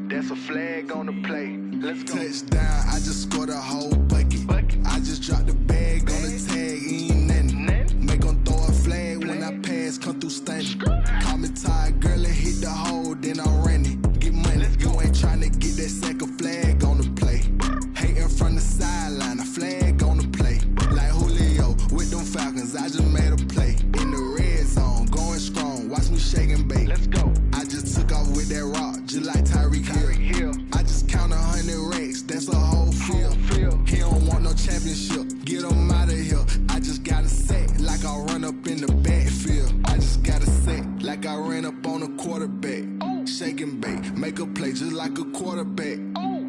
That's a flag on the play. Let's go. Touchdown, I just scored a whole bucket. I just dropped the bag on the tag, ain't nothing. Make 'em throw a flag when I pass, come through stunning. Call me tired, girl, and hit the hole, then I'm running. Get money, you ain't tryna get that second flag on the play. Hating from the sideline, a flag on the play. Like Julio with them Falcons, I just made a play. In the red zone, going strong, watch me shake and bake. Let's go. I just took off with that rock, just like Tyreek Hill. I just count 100 racks, that's a whole field. He don't want no championship, get him out of here. I just got a set, like I run up in the backfield. I just got a set, like I ran up on a quarterback. Shake and bake, make a play just like a quarterback.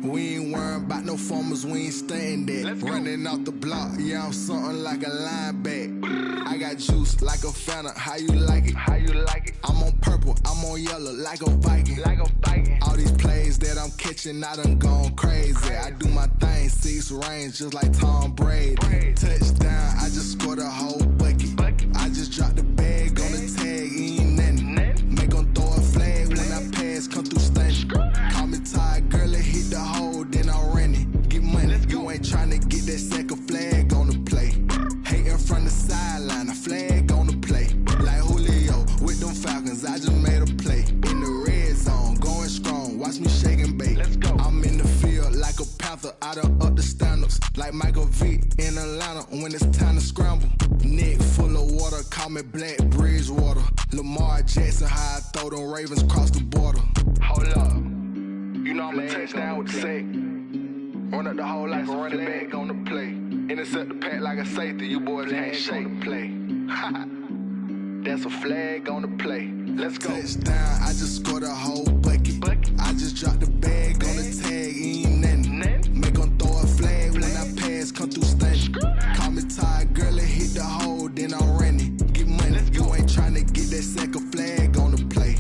We ain't worrying about no formers, we ain't staying there. Running off the block, yeah, I'm something like a linebacker. I got juice like a Fanta, how you like it? I'm on purple, I'm on yellow, like a Viking. All these plays that I'm catching, I done gone crazy. I do my thing, 6 range, just like Tom Brady. Touchdown, I just scored a whole bucket. I just dropped the bag on the tag, ain't nothing. Make 'em throw a flag when I pass, come through stunning. Call me tired, girl, and hit the hole, then I'm running. Get money, you ain't tryna get that second flag on the play. Hating from the sideline, a flag on the play. Like Julio with them Falcons, I just made a play. In the red zone, going strong, watch me shake and bake. Let's go. I'm in the field like a Panther, I done up the standards. Like Michael Vick in Atlanta when it's time to scramble. Neck full of water, call me Black Bridgewater. Lamar Jackson, how I throw them Ravens cross the border. Hold up. You know I'm a touchdown with the sack. Run up the hole like a running back on the play. Intercept the pack like a safety. You boys can't shake the play. That's a flag on the play. Let's go. Touchdown, I just scored a whole bucket. I just dropped the bag on the tag, ain't nothing. Make 'em throw a flag when I pass, come through stunning. Call me tired, girl, and hit the hole, then I'm running. Get money, you ain't tryna get that second flag on the play.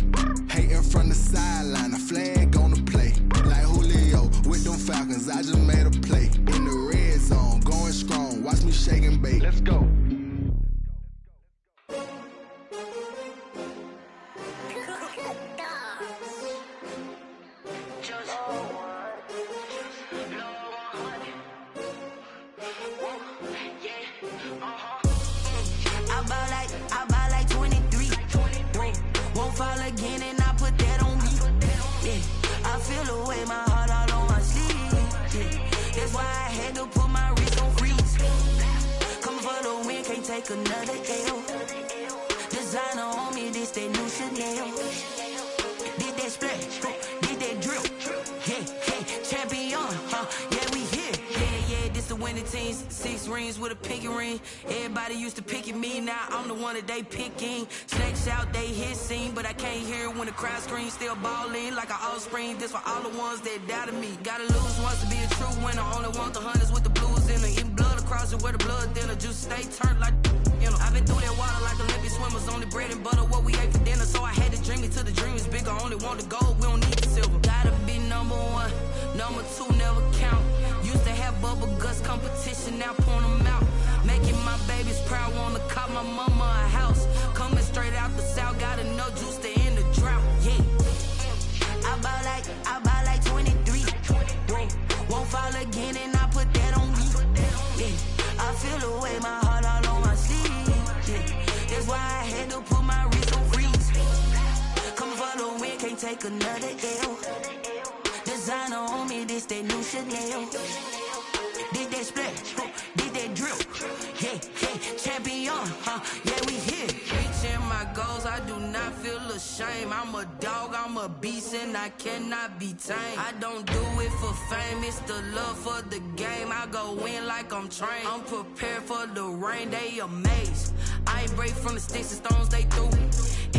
Hating from the sideline, a flag on the play. Like Julio with them Falcons, I just made a play. In the red zone, going strong, watch me shake and bake. Let's go. I buy like 23. Won't fall again and I put that on me. Yeah, I feel the way, my heart all on my sleeve. Yeah, that's why I had to put my wrist on freeze. Coming for the win, can't take another L. Designer on me, this that new Chanel. Did that splash, did that drip. winning teams, 6 rings with a pinky ring. Everybody used to pick at me, now I'm the one that they picking. Snakes out, they hit scene, but I can't hear it when the crowd screams. Still balling like an offspring. This for all the ones that doubted me. Gotta lose once to be a true winner. Only want the hunters with the blues in it. Eating blood across it where the blood dinner. Juice stay turned like, you know. I've been through that water like Olympic swimmers. Only bread and butter, what we ate for dinner. So I had to dream it till the dream is bigger. Only want the gold, we don't need the silver. Gotta be number 1, number 2 never count. Used to have bubble guts competition, now point them out. Making my babies proud, wanna cop my mama a house. Coming straight out the south, gotta know juice to end the drought. Yeah, I buy like 23. Won't fall again, and I put that on me. Yeah, I feel the way, my heart all on my sleeve. Yeah, that's why I had to put my wrist on freeze. Come for the win, can't take another L. Designer on me, this that new Chanel. Did that splash, did that drill. Yeah, champion, yeah, we here. Reaching my goals, I do not feel ashamed. I'm a dog, I'm a beast, and I cannot be tamed. I don't do it for fame, it's the love for the game. I go in like I'm trained. I'm prepared for the rain, they amazed. I ain't break from the sticks and stones they threw.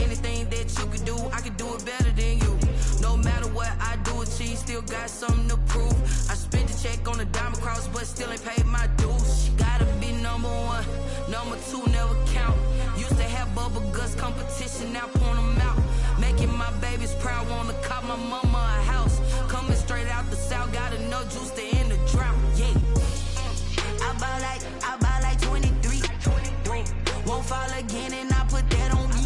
Anything that you could do, I could do it better than you. No matter what I do achieve, still got something to prove. I spent the check on the diamond cross, but still ain't paid my dues. Gotta be number 1, number 2 never count. Used to have bubble guts competition, now point them out. Making my babies proud, wanna cop my mama a house. Coming straight out the south, gotta know juice to end the drought. Yeah, I buy like 23. Won't fall again, and I put that on me.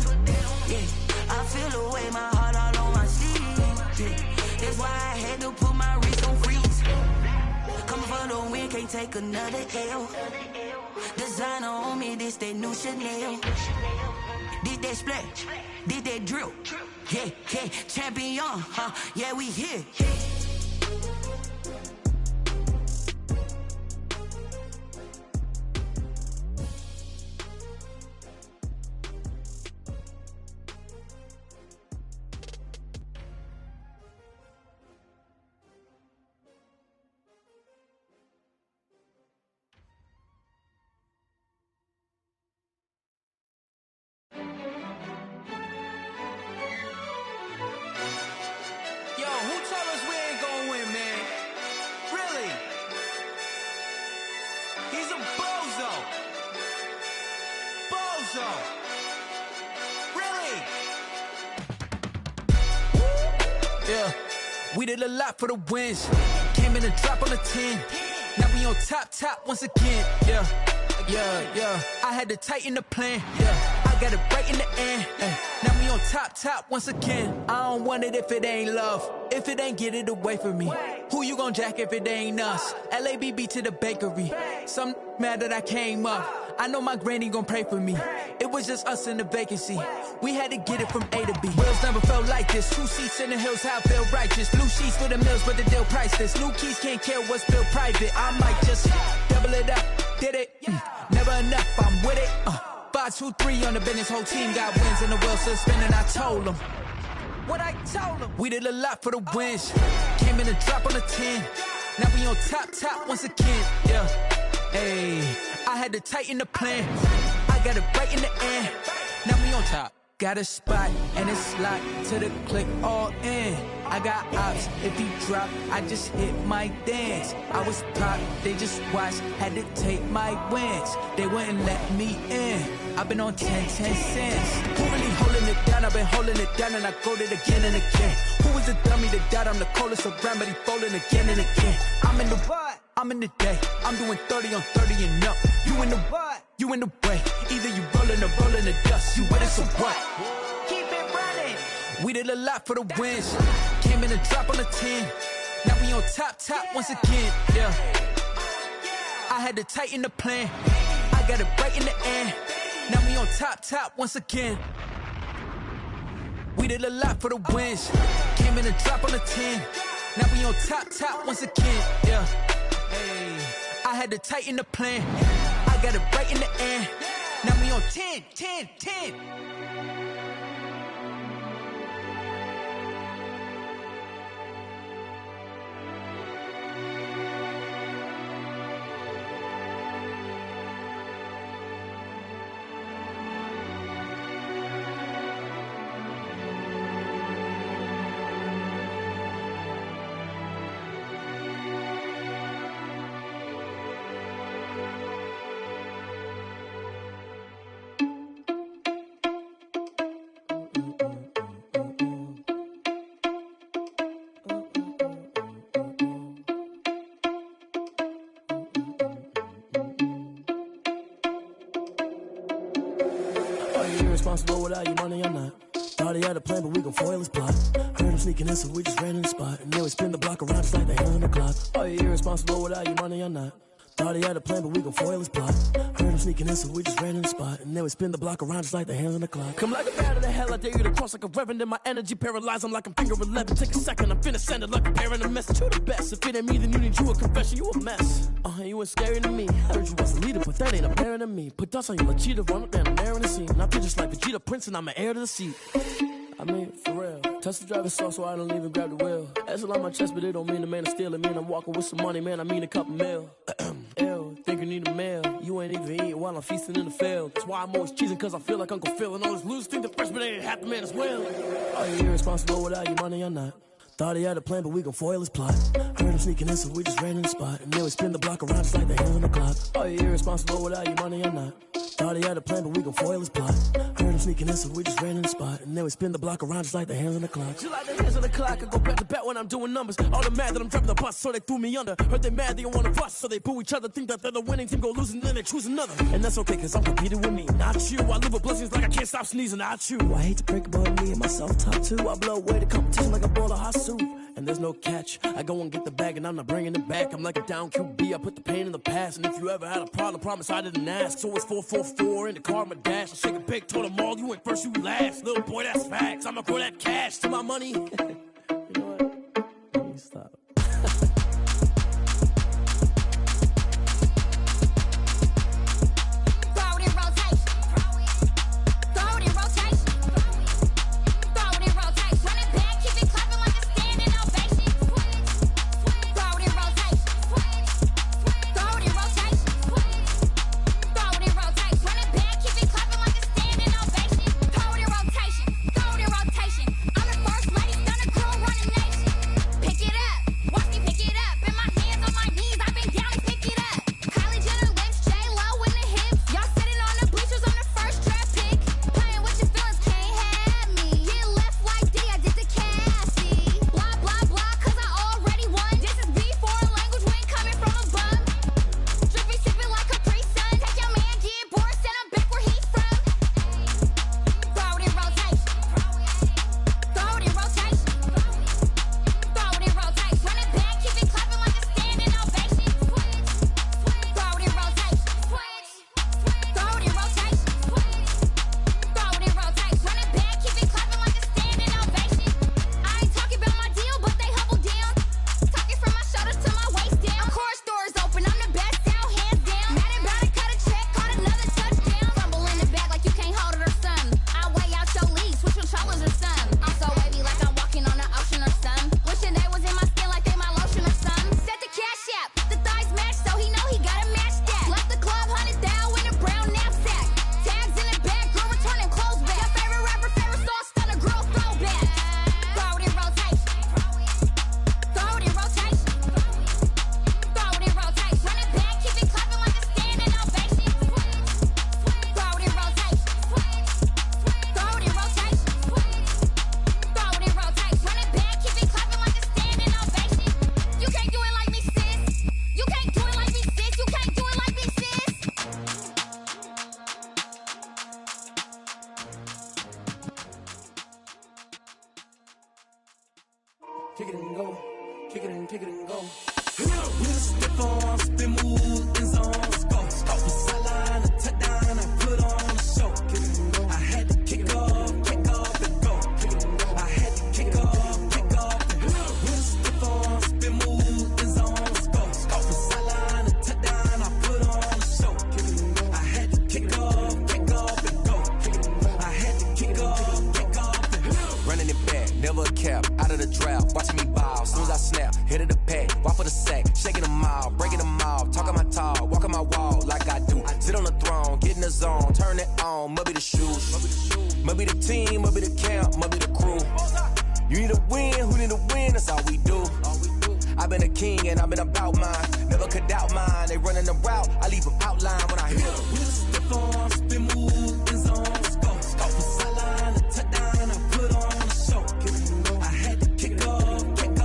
Yeah, I feel the way, my heart all on my sleeve. Yeah, that's why I had to put my wrist on freeze. Coming for the win, can't take another L. Designer on me, this that new Chanel. Did that splash, did that drill. Yeah, champion, yeah, we here. Yeah, we did a lot for the wins. Came in and drop on the 10. Now we on top once again. Yeah. I had to tighten the plan. Yeah, I got it right in the end. Now we on top once again. I don't want it if it ain't love. If it ain't, get it away from me. Who you gon' jack if it ain't us? LABB to the bakery. Some mad that I came up. I know my granny gon' pray for me. It was just us in the vacancy. We had to get it from A to B. Wheels never felt like this. 2 seats in the hills, how I feel righteous. Blue sheets for the mills, but the deal priceless. New keys can't care what's built private. I might just double it up. Did it? Never enough, I'm with it. 5, 2, 3 on the business. Whole team got wins and the wheels still spinning. I told them what I told them. We did a lot for the wins. Came in and drop on the 10. Now we on top once again. Yeah. Hey, I had to tighten the plan. I got it right in the end. Now we on top. Got a spot and it's locked to the click all in. I got ops, if he drop, I just hit my dance. I was top, they just watched, had to take my wins. They wouldn't let me in. I've been on 10 cents. Who really holding it down? I've been holding it down and I go it again and again. Who was the dummy that died? I'm the coldest around, but he folding again and again. I'm in the what? I'm in the day. I'm doing 30 on 30 and up. You in the what? You in the way. Either you rolling or rolling the dust. You with us or what? Keep it running. We did a lot for the wins. Came in and drop on the 10. Now we on top once again. Yeah. I had to tighten the plan. I got it right in the end. Now we on top once again. We did a lot for the wins. Came in and drop on the 10. Now we on top once again. Yeah. Hey, I had to tighten the plan. I got it right in the end. Now we on 10. irresponsible without your money or not. Thought he had a plan, but we gon' foil his plot. Heard him sneaking in, so we just ran in the spot. And then we spin the block around just like the hands on the clock. Are you irresponsible without your money or not? Thought he had a plan, but we gon' foil his plot. Heard him sneaking in, so we just ran in the spot. And then we spin the block around just like the hands on the clock. Come like a bat of the hell, I dare you to cross like a reverend. In my energy paralyzed, I'm like I'm finger 11. Take a second, I'm finna send it like a parent a message. You the best, if it ain't me, then you need you a confession. You a mess, you ain't scary to me. Heard you was a leader, but that ain't apparent to me. Put dust on you like Cheetah, run up down the air in the scene. I feel just like Vegeta Prince, and I'm an heir to the seat. I mean, for real. Touch the driver's soft, so I don't even grab the wheel. That's a lot on my chest, but it don't mean the man is stealing. Mean I'm walking with some money, man, I mean a couple mil. Ew, think you need a meal. You ain't even eating while I'm feasting in the field. That's why I'm always cheesing, cause I feel like Uncle Phil. And all those losers think the freshman ain't half the man as well. Are you irresponsible without your money or not? Thought he had a plan, but we gon' foil his plot. Heard him sneaking in, so we just ran in the spot. And then we spin the block around just like the hands on the clock. Are you irresponsible without your money or not? Thought he had a plan, but we gon' foil his plot. Heard him sneaking in, so we just ran in the spot. And then we spin the block around just like the hands on the clock. Just like the hands on the clock, I go back to back when I'm doing numbers. All the mad that I'm driving the bus, so they threw me under. Heard they mad, they don't wanna bust, so they boo each other. Think that they're the winning team, go losing, then they choose another. And that's okay, cause I'm competing with me, not you. I live with blessings like I can't stop sneezing, not you. I hate to break about me and myself top two. I blow away the competition like a bowl of hot soup. And there's no catch. I go and get the bag and I'm not bringing it back. I'm like a down QB, I put the pain in the past. And if you ever had a problem, promise I didn't ask. So it's 444 in the car, my dash. I shake a big, told them all, you ain't first, you last. Little boy, that's facts. I'ma throw that cash to my money. You know what? Let me stop. Kick it and go, kick it and go. With a stiff on, spin move, in zone, scope. From sideline to touchdown, I put on a show. I had to kick off and go. I had to kick off and go. With a stiff on, spin move, in zone, scope. From sideline to touchdown, I put on a show. I had to kick off and go. I had to kick off and go. Running it back, never a cap, out of the drought, watching me ball. Soon as I snap, hit of the pack, walk for the sack, shaking them all, breaking them off, talking my talk, walking my wall like I do. Sit on the throne, get in the zone, turn it on, must be the shoes, must be the team, must be the camp, must be the crew. You need a win, who need a win, that's all we do. I've been a king and I've been about mine, never could doubt mine. They running the route, I leave them outline when I hit them. With a stiff on, spin move, in zone, scope. From sideline to touchdown, I put on a show. I had to kick off and go.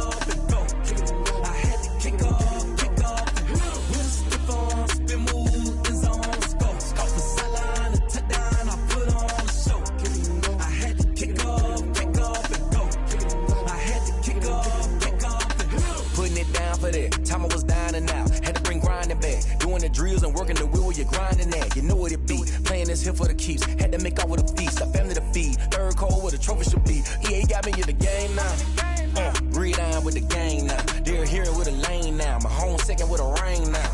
I had to kick off and go. With a stiff on, spin move, in zone, scope. From sideline to touchdown, I put on a show. off of that. Time I was down and out, had to bring grinding back. Doing the drills and working the wheel where you're grinding at. You know what it be, playing this here for the keeps. Had to make out with a feast, a family to feed. Third cold where the trophy should be. EA got me in the game now. Read on with the gang now. They're here with a lane now. My home second with a rain now.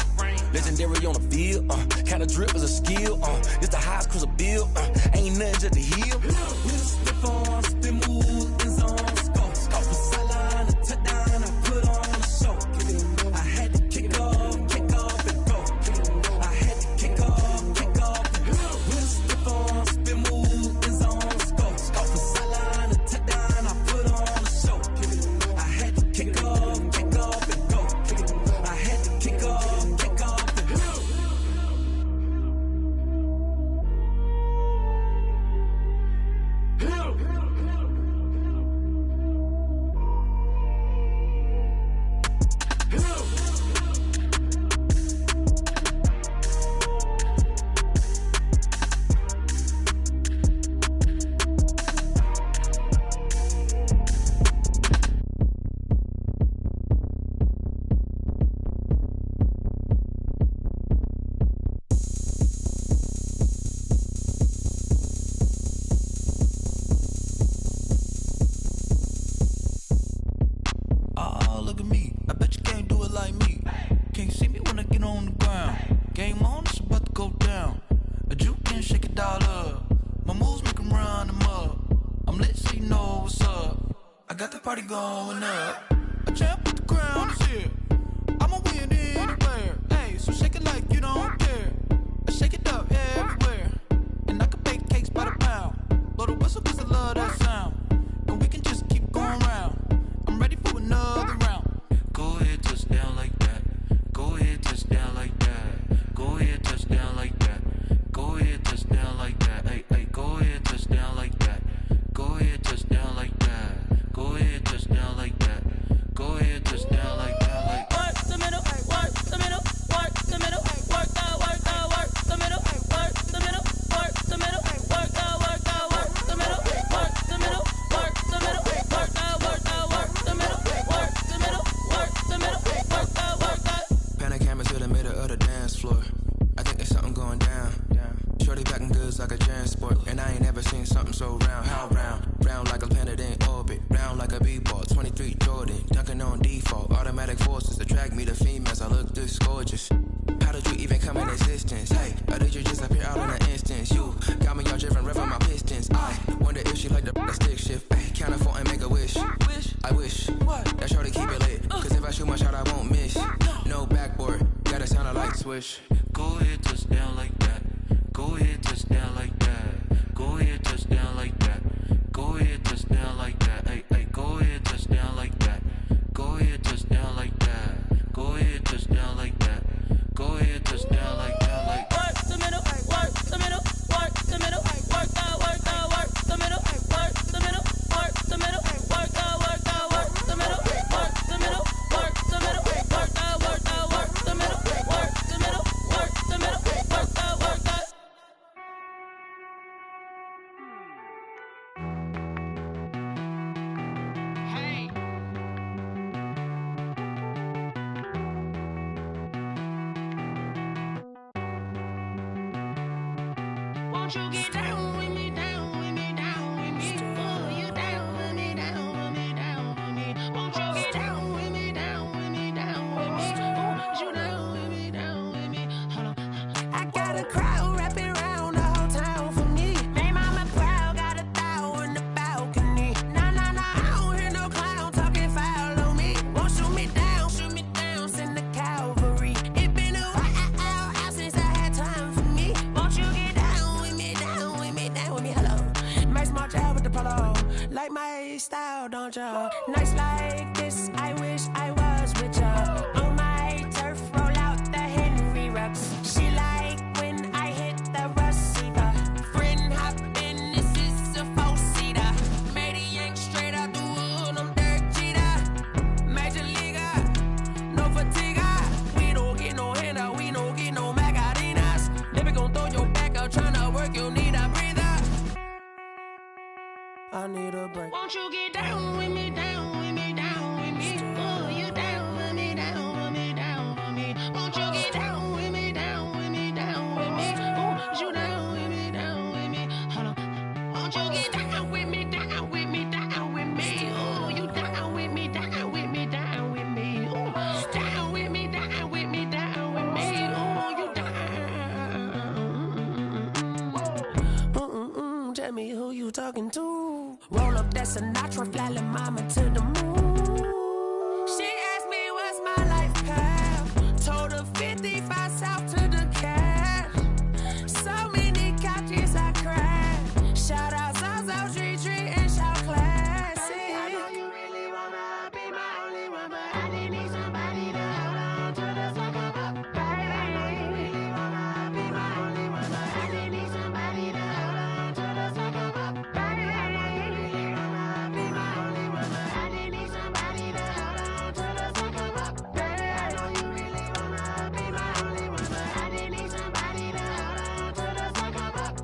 Legendary on the field, kinda drip is a skill, it's the highest cruiser bill, ain't nothing just to heal. Step on, spin move, in zone, scope. Off the sideline, a touchdown, I put on a show. I had to kick off and go. I had to kick off and go. Step on, spin move, in zone, scope. Off the sideline, a touchdown, I put on a show. I had to kick off and go. I had to kick off. Going up, a champ with the crown is here. I'ma win anywhere. Hey, so shake it like you don't care. I shake it up everywhere, and I can bake cakes by the pound. Blow the whistle 'cause I love that sound, and we can just keep going round. I'm ready for another round. Go ahead, touch down like that. Go ahead, touch down like that. Go ahead, touch down like that. Go ahead, touch down like that. Hey, hey, go ahead, touch down like that. Go ahead, touch down like that. Go ahead, touch down like that. Go ahead, touch down like that. Like work the middle, work the middle, work the middle, work the middle, work the middle, work the middle, work the middle, work the middle, work the middle, work the middle, work the middle, work the middle, work the. Panic camera to the middle of the dance floor. I think there's something going down. Shorty packing goods like a transport, and I ain't never seen something so round. How round? Round like a planet in orbit, round like a b-ball. 23 Jordan, dunking on default. Automatic forces attract me to females. I look this gorgeous. How did you even come in existence? Hey, or did you just appear out in an instance? You got me all driven, revving my pistons. I wonder if she like the stick shift. Ay, count a 4 and make a wish. I wish that shorty keep it lit, 'cause if I shoot my shot, I won't miss. No backboard, gotta sound a light switch. go ahead, touch down like that. Go ahead, touch down like that. Go ahead, touch down like that. Go ahead, touch down like that. Hey, hey, go ahead, touch down like that. Go ahead, touch down like that. Go ahead, touch down like that. Go ahead, touch down like that. Like work the middle, work the middle, work the middle, work the middle, work the middle, work the middle, work the middle, work the middle, work the middle, work the middle, work the middle, work the middle, work the middle, work the middle, work the. Won't you get down with me, down with me, down with me? Oh, you down with me, down with me, down with me. Won't you get down with me, down with me, down with me? Oh, you down with me, down with me? Hold on. I got a crowd wrapping around the whole town for me. They mama proud, got a thou in the balcony. Nah, nah, nah, I don't hear no clown talking foul on me. Won't shoot me down, send the cavalry. It been a while since I had time for me. Won't you get down with me, down with me, down with me? Hello. Max March out with the polo. Like my style, don't ya? Nights like this, I wish I was with ya. On my turf, roll out the Henry Rux. She like when I hit the receiver. Friend hop in, this is a four-seater. Made a yank straight out the wood, I'm Derek Jeter. Major leaguer, no fatigue. We don't get no handout, we don't get no Macarinas. Never gon' throw your back out, tryna work, you need a breather. I need a break. Won't you get down with me, down with me, down with me? Oh, you down. Sinatra, flying mama to the moon. She asked me what's my life path. Told her 55 south to the cash. So many couches I cried. Shout out Zazo, Tree Tree, and shout classic. I know you really wanna be my only one, but I didn't need somebody to hold on to the sucker up. Baby, I know you really wanna be my only one, but I didn't need somebody to hold on to the sucker up. Baby, I know you really wanna be my only one, but I didn't need somebody to hold on to the sucker up. Baby, I know you really wanna be my only one, but I didn't need somebody to hold on to the sucker up.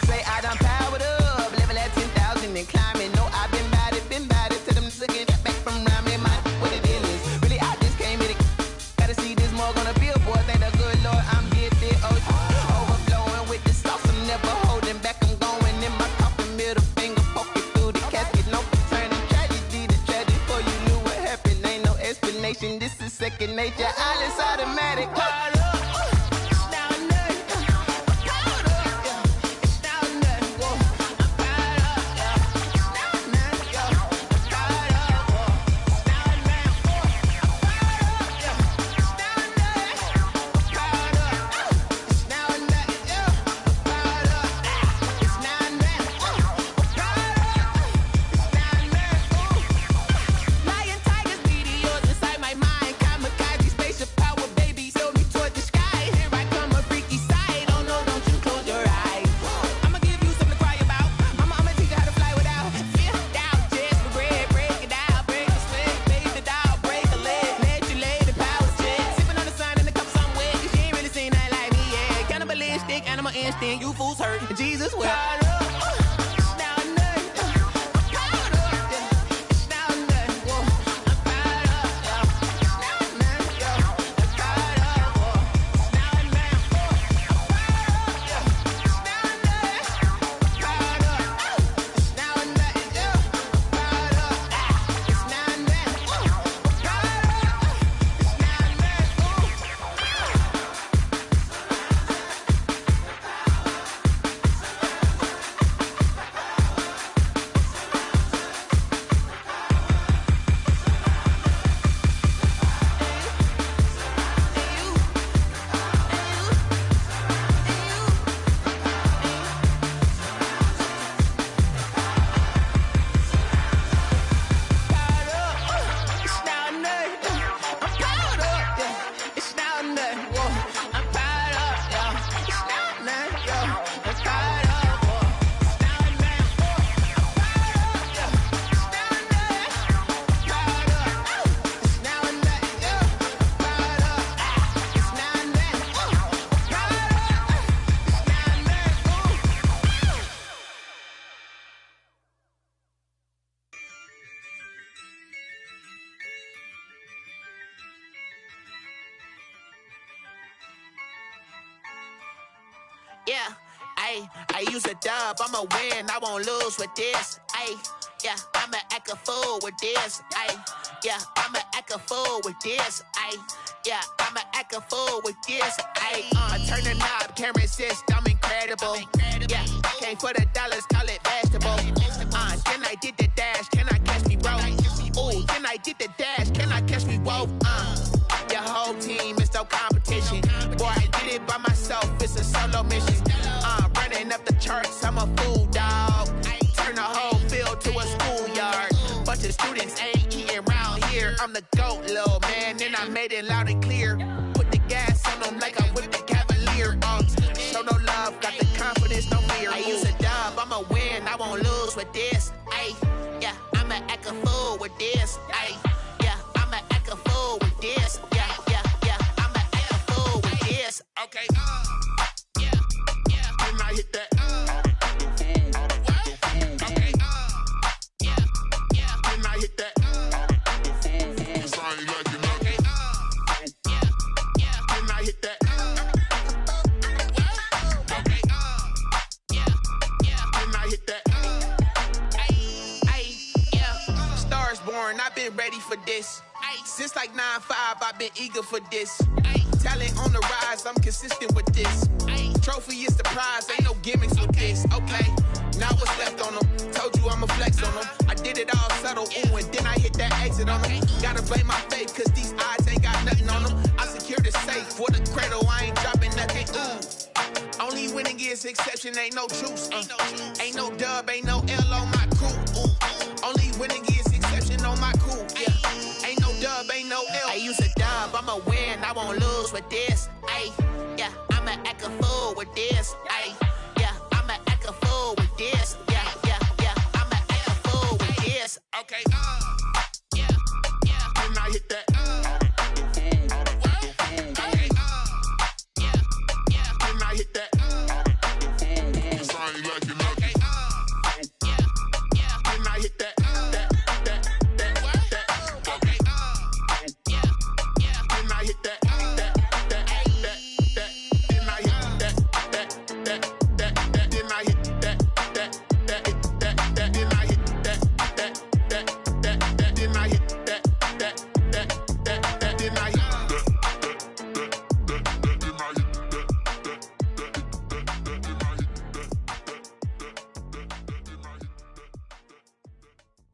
Say I done powered up, level at 10,000 and climbing. No, I've been bad it to them niggas get back from around me. My what it is, really I just came here to gotta see this more gonna be a boy. Thank the good Lord I'm here there, overflowing with the sauce. I'm never holding back. I'm going in my coffin, middle finger poking through the casket. No turning tragedy to tragedy. Before you knew what happened, ain't no explanation. This is second nature. All is automatic. Lion, tigers, meteors inside my mind. Kamikaze, spaceship power, baby. Sail me toward Yeah, I use a dub, I'ma win, I won't lose with this. Yeah, I'ma act a fool with this. Yeah, I'ma act a fool with this. Yeah, I'ma act a fool with this. I turn the knob, camera assist, I'm incredible. Yeah, came for the dollars, call it vegetable. Then I did the dash, can I catch me, bro? Ooh, then I did the dash, can I catch me, whoa? Your whole team is no competition. Boy, I did it by myself, it's a solo mission. Running up the charts, I'm a fool, dog. Turn the whole field to a schoolyard. Bunch of students ain't eating round here. I'm the GOAT, little man, and I made it loud and clear. Put the gas on them like I whipped the Cavalier. Show no love, got the confidence, no fear. I use a dub, I'ma win, I won't lose with this. Yeah, I'ma act a fool with this. Yeah, I'ma act a fool with this. Yeah, I'ma act a fool with this. Okay, yeah, can I hit that? I've been ready for this. Since like 9-5, I've been eager for this. Talent on the rise, I'm consistent with this. Trophy is the prize, ain't no gimmicks with this. Okay, now what's left on them? Told you I'ma flex on them. I did it all subtle, ooh, and then I hit that exit on them. Gotta blame my faith, cause these odds ain't got nothing on them. I secured the safe for the cradle, I ain't dropping nothing, ooh. Only winning is exception, ain't no truce. Ain't no dub, ain't no L on my crew, ooh. Only winning is exception on my cool, yeah. Ain't no dub, ain't no L. I use a dub, I'ma win, I won't lose with this. Yeah, I'ma act a fool with this. Yeah, I'ma act a fool with this. Yeah, I'ma act a fool with this. Okay, yeah, can I hit that? Okay, yeah, can I hit that? Sound like you know. Okay, yeah, can I hit that?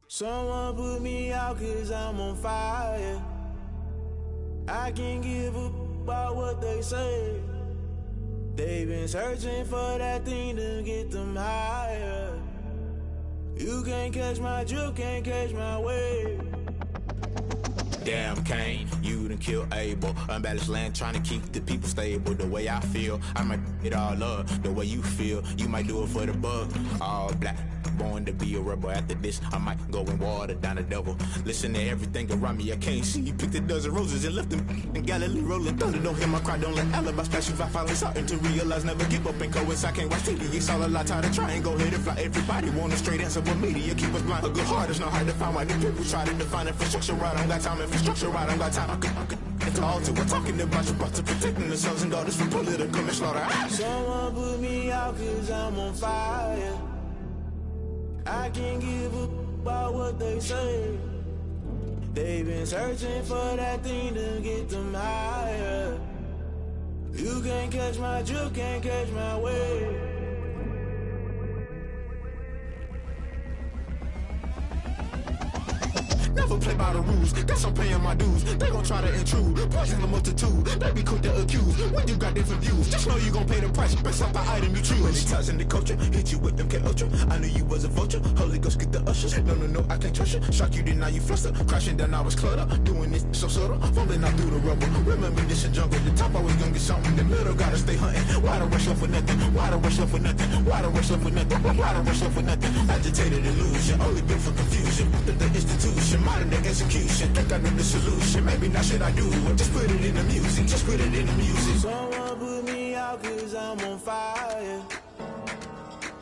Someone put me out cause I'm on fire. I can't give up about what they say. They've been searching for that thing to get them higher. You can't catch my drift, can't catch my wave. Damn, Kane, you done killed Abel. Unbalanced land, trying to keep the people stable. The way I feel, I might it all up. The way you feel, you might do it for the bug. All black, born to be a rebel. After this, I might go and water down the devil. Listen to everything around me, I can't see. Picked a dozen roses and left them in Galilee rolling thunder. Don't hear my cry, don't let alibis pass you. I finally starting to realize, never give up and coincide. I can't watch TV, it's all a lot. Tired of trying, go ahead and fly. Everybody want a straight answer, but media keep us blind. A good heart is not hard to find. Why the people try to define infrastructure right? I don't got time, infrastructure right, I don't got time. I could talk to. We're talking about your brother, protecting the sons and daughters from political manslaughter. Someone put me out cause I'm on fire. I can't give up about what they say. They've been searching for that thing to get them higher. You can't catch my drift, can't catch my wave. Never play by the rules, guess I'm paying my dues. They gon' try to intrude, poison the multitude. They be quick to accuse, when you got different views. Just know you gon' pay the price, based off the item you choose. When they ties in the culture, hit you with them K-Ultra. I knew you was a vulture, Holy Ghost get the ushers. No, I can't trust you. Shock you, then now you fluster. Crashing down, I was cluttered. Doing this so subtle, fumbling out through the rubble. Remember this a jungle, the top always gonna get something. In the middle, gotta stay hunting. Why the rush left for nothing? Why the rush left for nothing? Why the rush left for nothing? Why the rush left for nothing? Agitated illusion, only built for confusion. The institution, modern day execution. Think I know the solution. Maybe not should I do it? Just put it in the music. Just put it in the music. Someone put me out cause I'm on fire.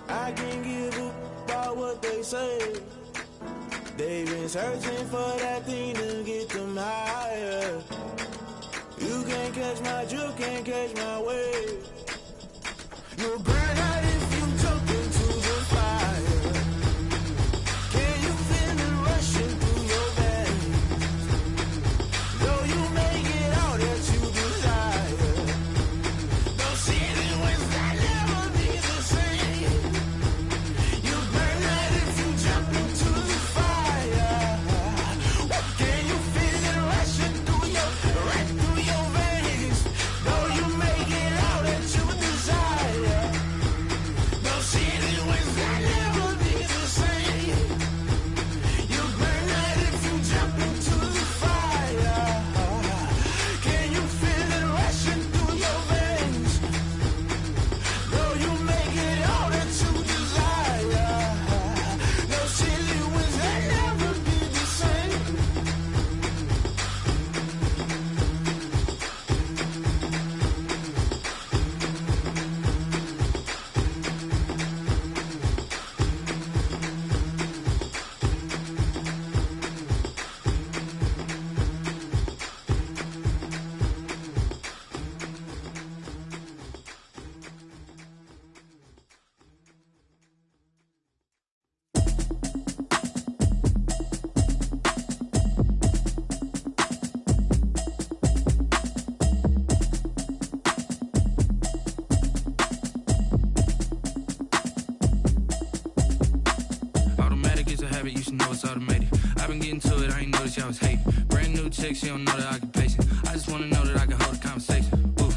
I can't give up about what they say. They've been searching for that thing to get them higher. You can't catch my drift, can't catch my wave. You'll burn out if you jump into the fire. Can you feel it rushing through your veins? Though you make it all that you desire, those ceiling winds that never be the same. You'll burn out if you jump into the fire. Can you feel it rushing through your veins? Though you make it all that you desire, those ceiling winds that never be the same. You burn out if you jump into the fire. Can you feel it rushing through your veins? Though you make it all that you desire, those ceiling winds that never be the same. Automatic is a habit, you should know it's automated. I've been getting to it, I ain't noticed y'all was hating. Brand new chick, she don't know the occupation. I just wanna know that I can hold a conversation. Oof,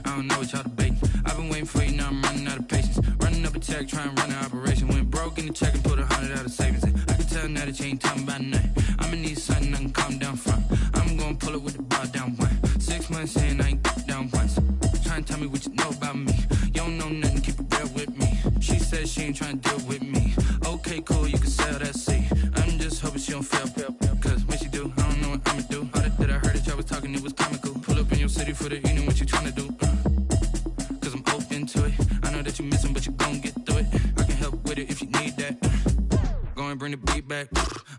I don't know what y'all debating. I've been waiting for you, now I'm running out of patience. Running up a check, trying to run an operation. Went broke in the check and put 100 out of savings in. I can tell now that you ain't talking about nothing. I'ma need something I can calm down from. I'm gonna pull it with the bar down one. 6 months in, I ain't down once. Trying to tell me what you know about me. You don't know nothing, keep it real with me. She said she ain't trying to deal with me. Okay, cool, you can sell that seat. I'm just hoping she don't fail. Cause when she do, I don't know what I'ma do. All that I heard that y'all was talking, it was comical. Pull up in your city for the evening, what you trying to do? Cause I'm open to it. I know that you missing, but you gon' get through it. I can help with it if you need that. Go and bring the beat back.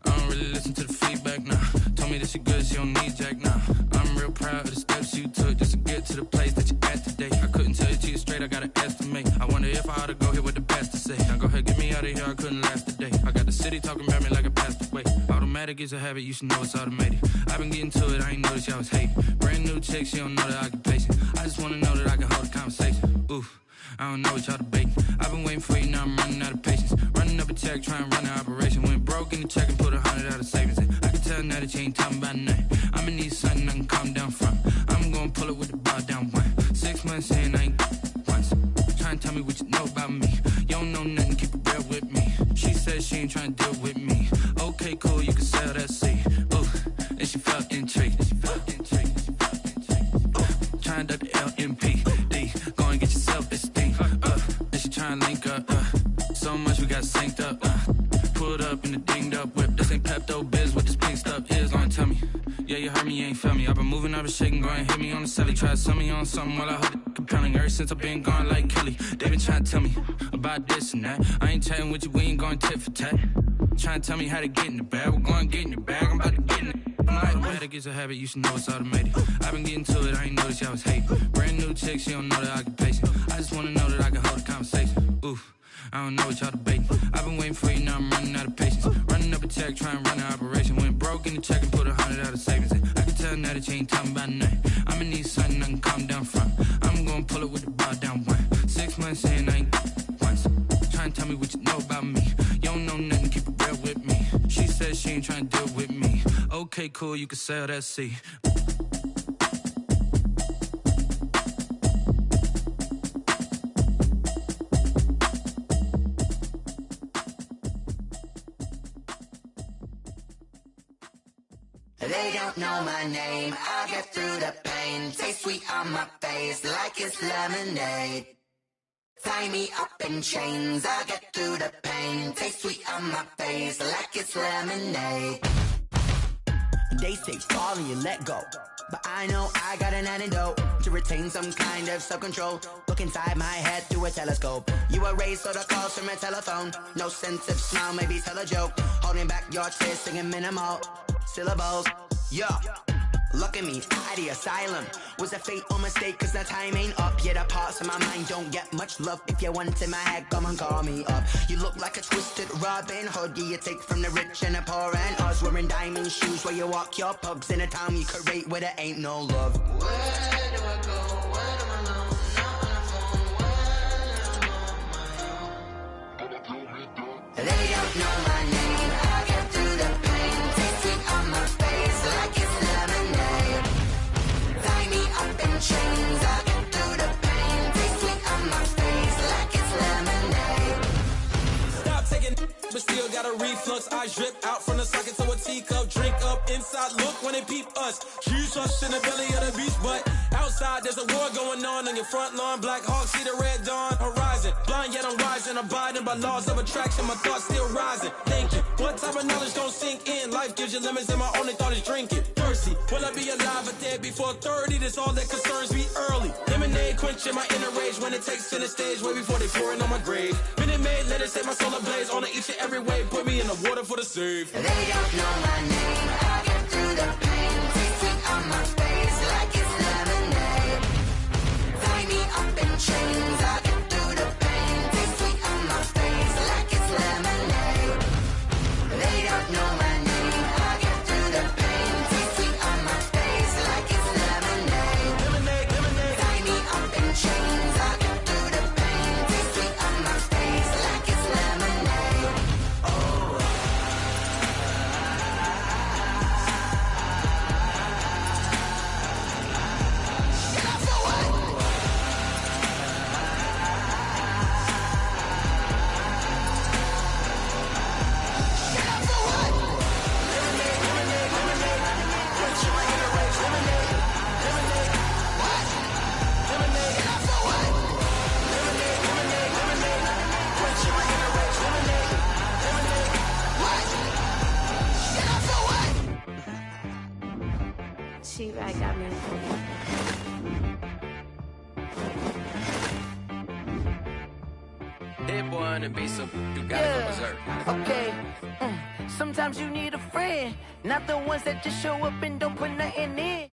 I don't really listen to the feedback, nah. Told me that she good, she don't need jack, nah. I'm real proud of the steps you took just to get to the place that you're at today. I couldn't tell you to you straight, I gotta estimate. I wonder if I ought to go here with the best to say. Now go ahead, get me out of here, I couldn't last a day. I got the city talking about me like I passed away. Automatic is a habit, you should know it's automated. I've been getting to it, I ain't noticed y'all was hating. Brand new chick, she don't know the occupation. I just wanna know that I can hold a conversation. Oof, I don't know what y'all debating. I've been waiting for you, now I'm running out of patience. Running up a check, trying to run an operation. Went broke in the check and put 100 out of savings in. I can tell now that you ain't talking about nothing. I'ma need something I can calm down from. I'm gonna pull it with the bar down one. 6 months in, I ain't once. Trying to tell me what you know about me. You don't know nothing, keep it real with me. She said she ain't trying to deal with me. Okay, cool, you can sell that seat. Ooh, and she felt intrigued. Trying to duck the LMPD. Go and get your self-esteem. And she trying to link up. So much we got synced up. Pulled up in the dinged up whip. This ain't Pepto-Biz, what this pink stuff is. Gonna tell me. Yeah, you heard me, you ain't felt me. I've been moving, I've been shaking, go and hit me on the celly. Try to sell me on something while I hold it compelling. Ever since I've been gone like Kelly, they been trying to tell me about this and that. I ain't chatting with you, we ain't going tit for tat. Trying to tell me how to get in the bag. We're going to get in your bag, I'm about to get in it. Automatic is a habit, you should know it's automated. I've been getting to it, I ain't noticed y'all was hating. Brand new chick, she don't know the occupation. I just wanna know that I can hold a conversation. Oof, I don't know what y'all debating. I've been waiting for you, now I'm running out of patience. Running up a check, trying to run an operation. Went broke in the check and put 100 out of savings in. I can tell now that you ain't talking about nothing. I'ma need something I can calm down from. I'm gonna pull it with the bar down one. 6 months in, I ain't once. Trying to tell me what you know about me. You don't know nothing, keep it real with me. She said she ain't trying to deal with me. Okay, cool, you can sell that seat. They don't know my name, I'll get through the pain. Taste sweet on my face like it's lemonade. Tie me up in chains, I'll get through the pain. Taste sweet on my face like it's lemonade. They say fall and you let go, but I know I got an antidote to retain some kind of self-control. Look inside my head through a telescope. You erase all the calls from a telephone. No sense of smile, maybe tell a joke. Holding back your tears, singing minimal syllables. Yeah, Look at me, out of the asylum. Was a fate or mistake, cause the time ain't up. Yet the parts of my mind don't get much love. If you want in my head, come and call me up. You look like a twisted Robin Hood. Yeah, you take from the rich and the poor and us. Wearing diamond shoes where you walk your pugs. In a town you create where there ain't no love. Where do I go? Where do I know? Not on the phone. Where am I on my own? They don't know my name. I get through the pain. Taste sweet on my face like it's lemonade. Tie me up in chains. I get through the pain. Taste sweet on my face like it's lemonade. Stop taking, but still got a reflux. I drip out from the socket to a teacup. Drink up inside, look when they peep us. Huge us in the belly of the beach, but outside there's a war going on your front lawn. Black Hawk, see the red dawn horizon. Blind yet I'm rising, abiding by laws of attraction. My thoughts still rising. Thank you. What type of knowledge don't sink in? Life gives you lemons, and my only thought is drinking. Thirsty, will I be alive or dead before 30? That's all that concerns me early. Lemonade quenching my inner rage when it takes center stage way before they pour it on my grave. Minute Maid, let it set my soul ablaze. On each and every way, put me in the water for the save. They don't know my name. I get through the pain. Taste sweet on my face like it's lemonade. Tie me up in chains. I get through the pain. Taste sweet on my face like it's lemonade. They don't know my name. I get through the pain. Taste sweet on my face like it's lemonade. Tie me up in chains. I get through the pain. Taste sweet on my face like it's lemonade. She-Rag got me. That boy on the beat, so you gotta go berserk. Okay. Sometimes you need a friend, not the ones that just show up and don't put nothing in.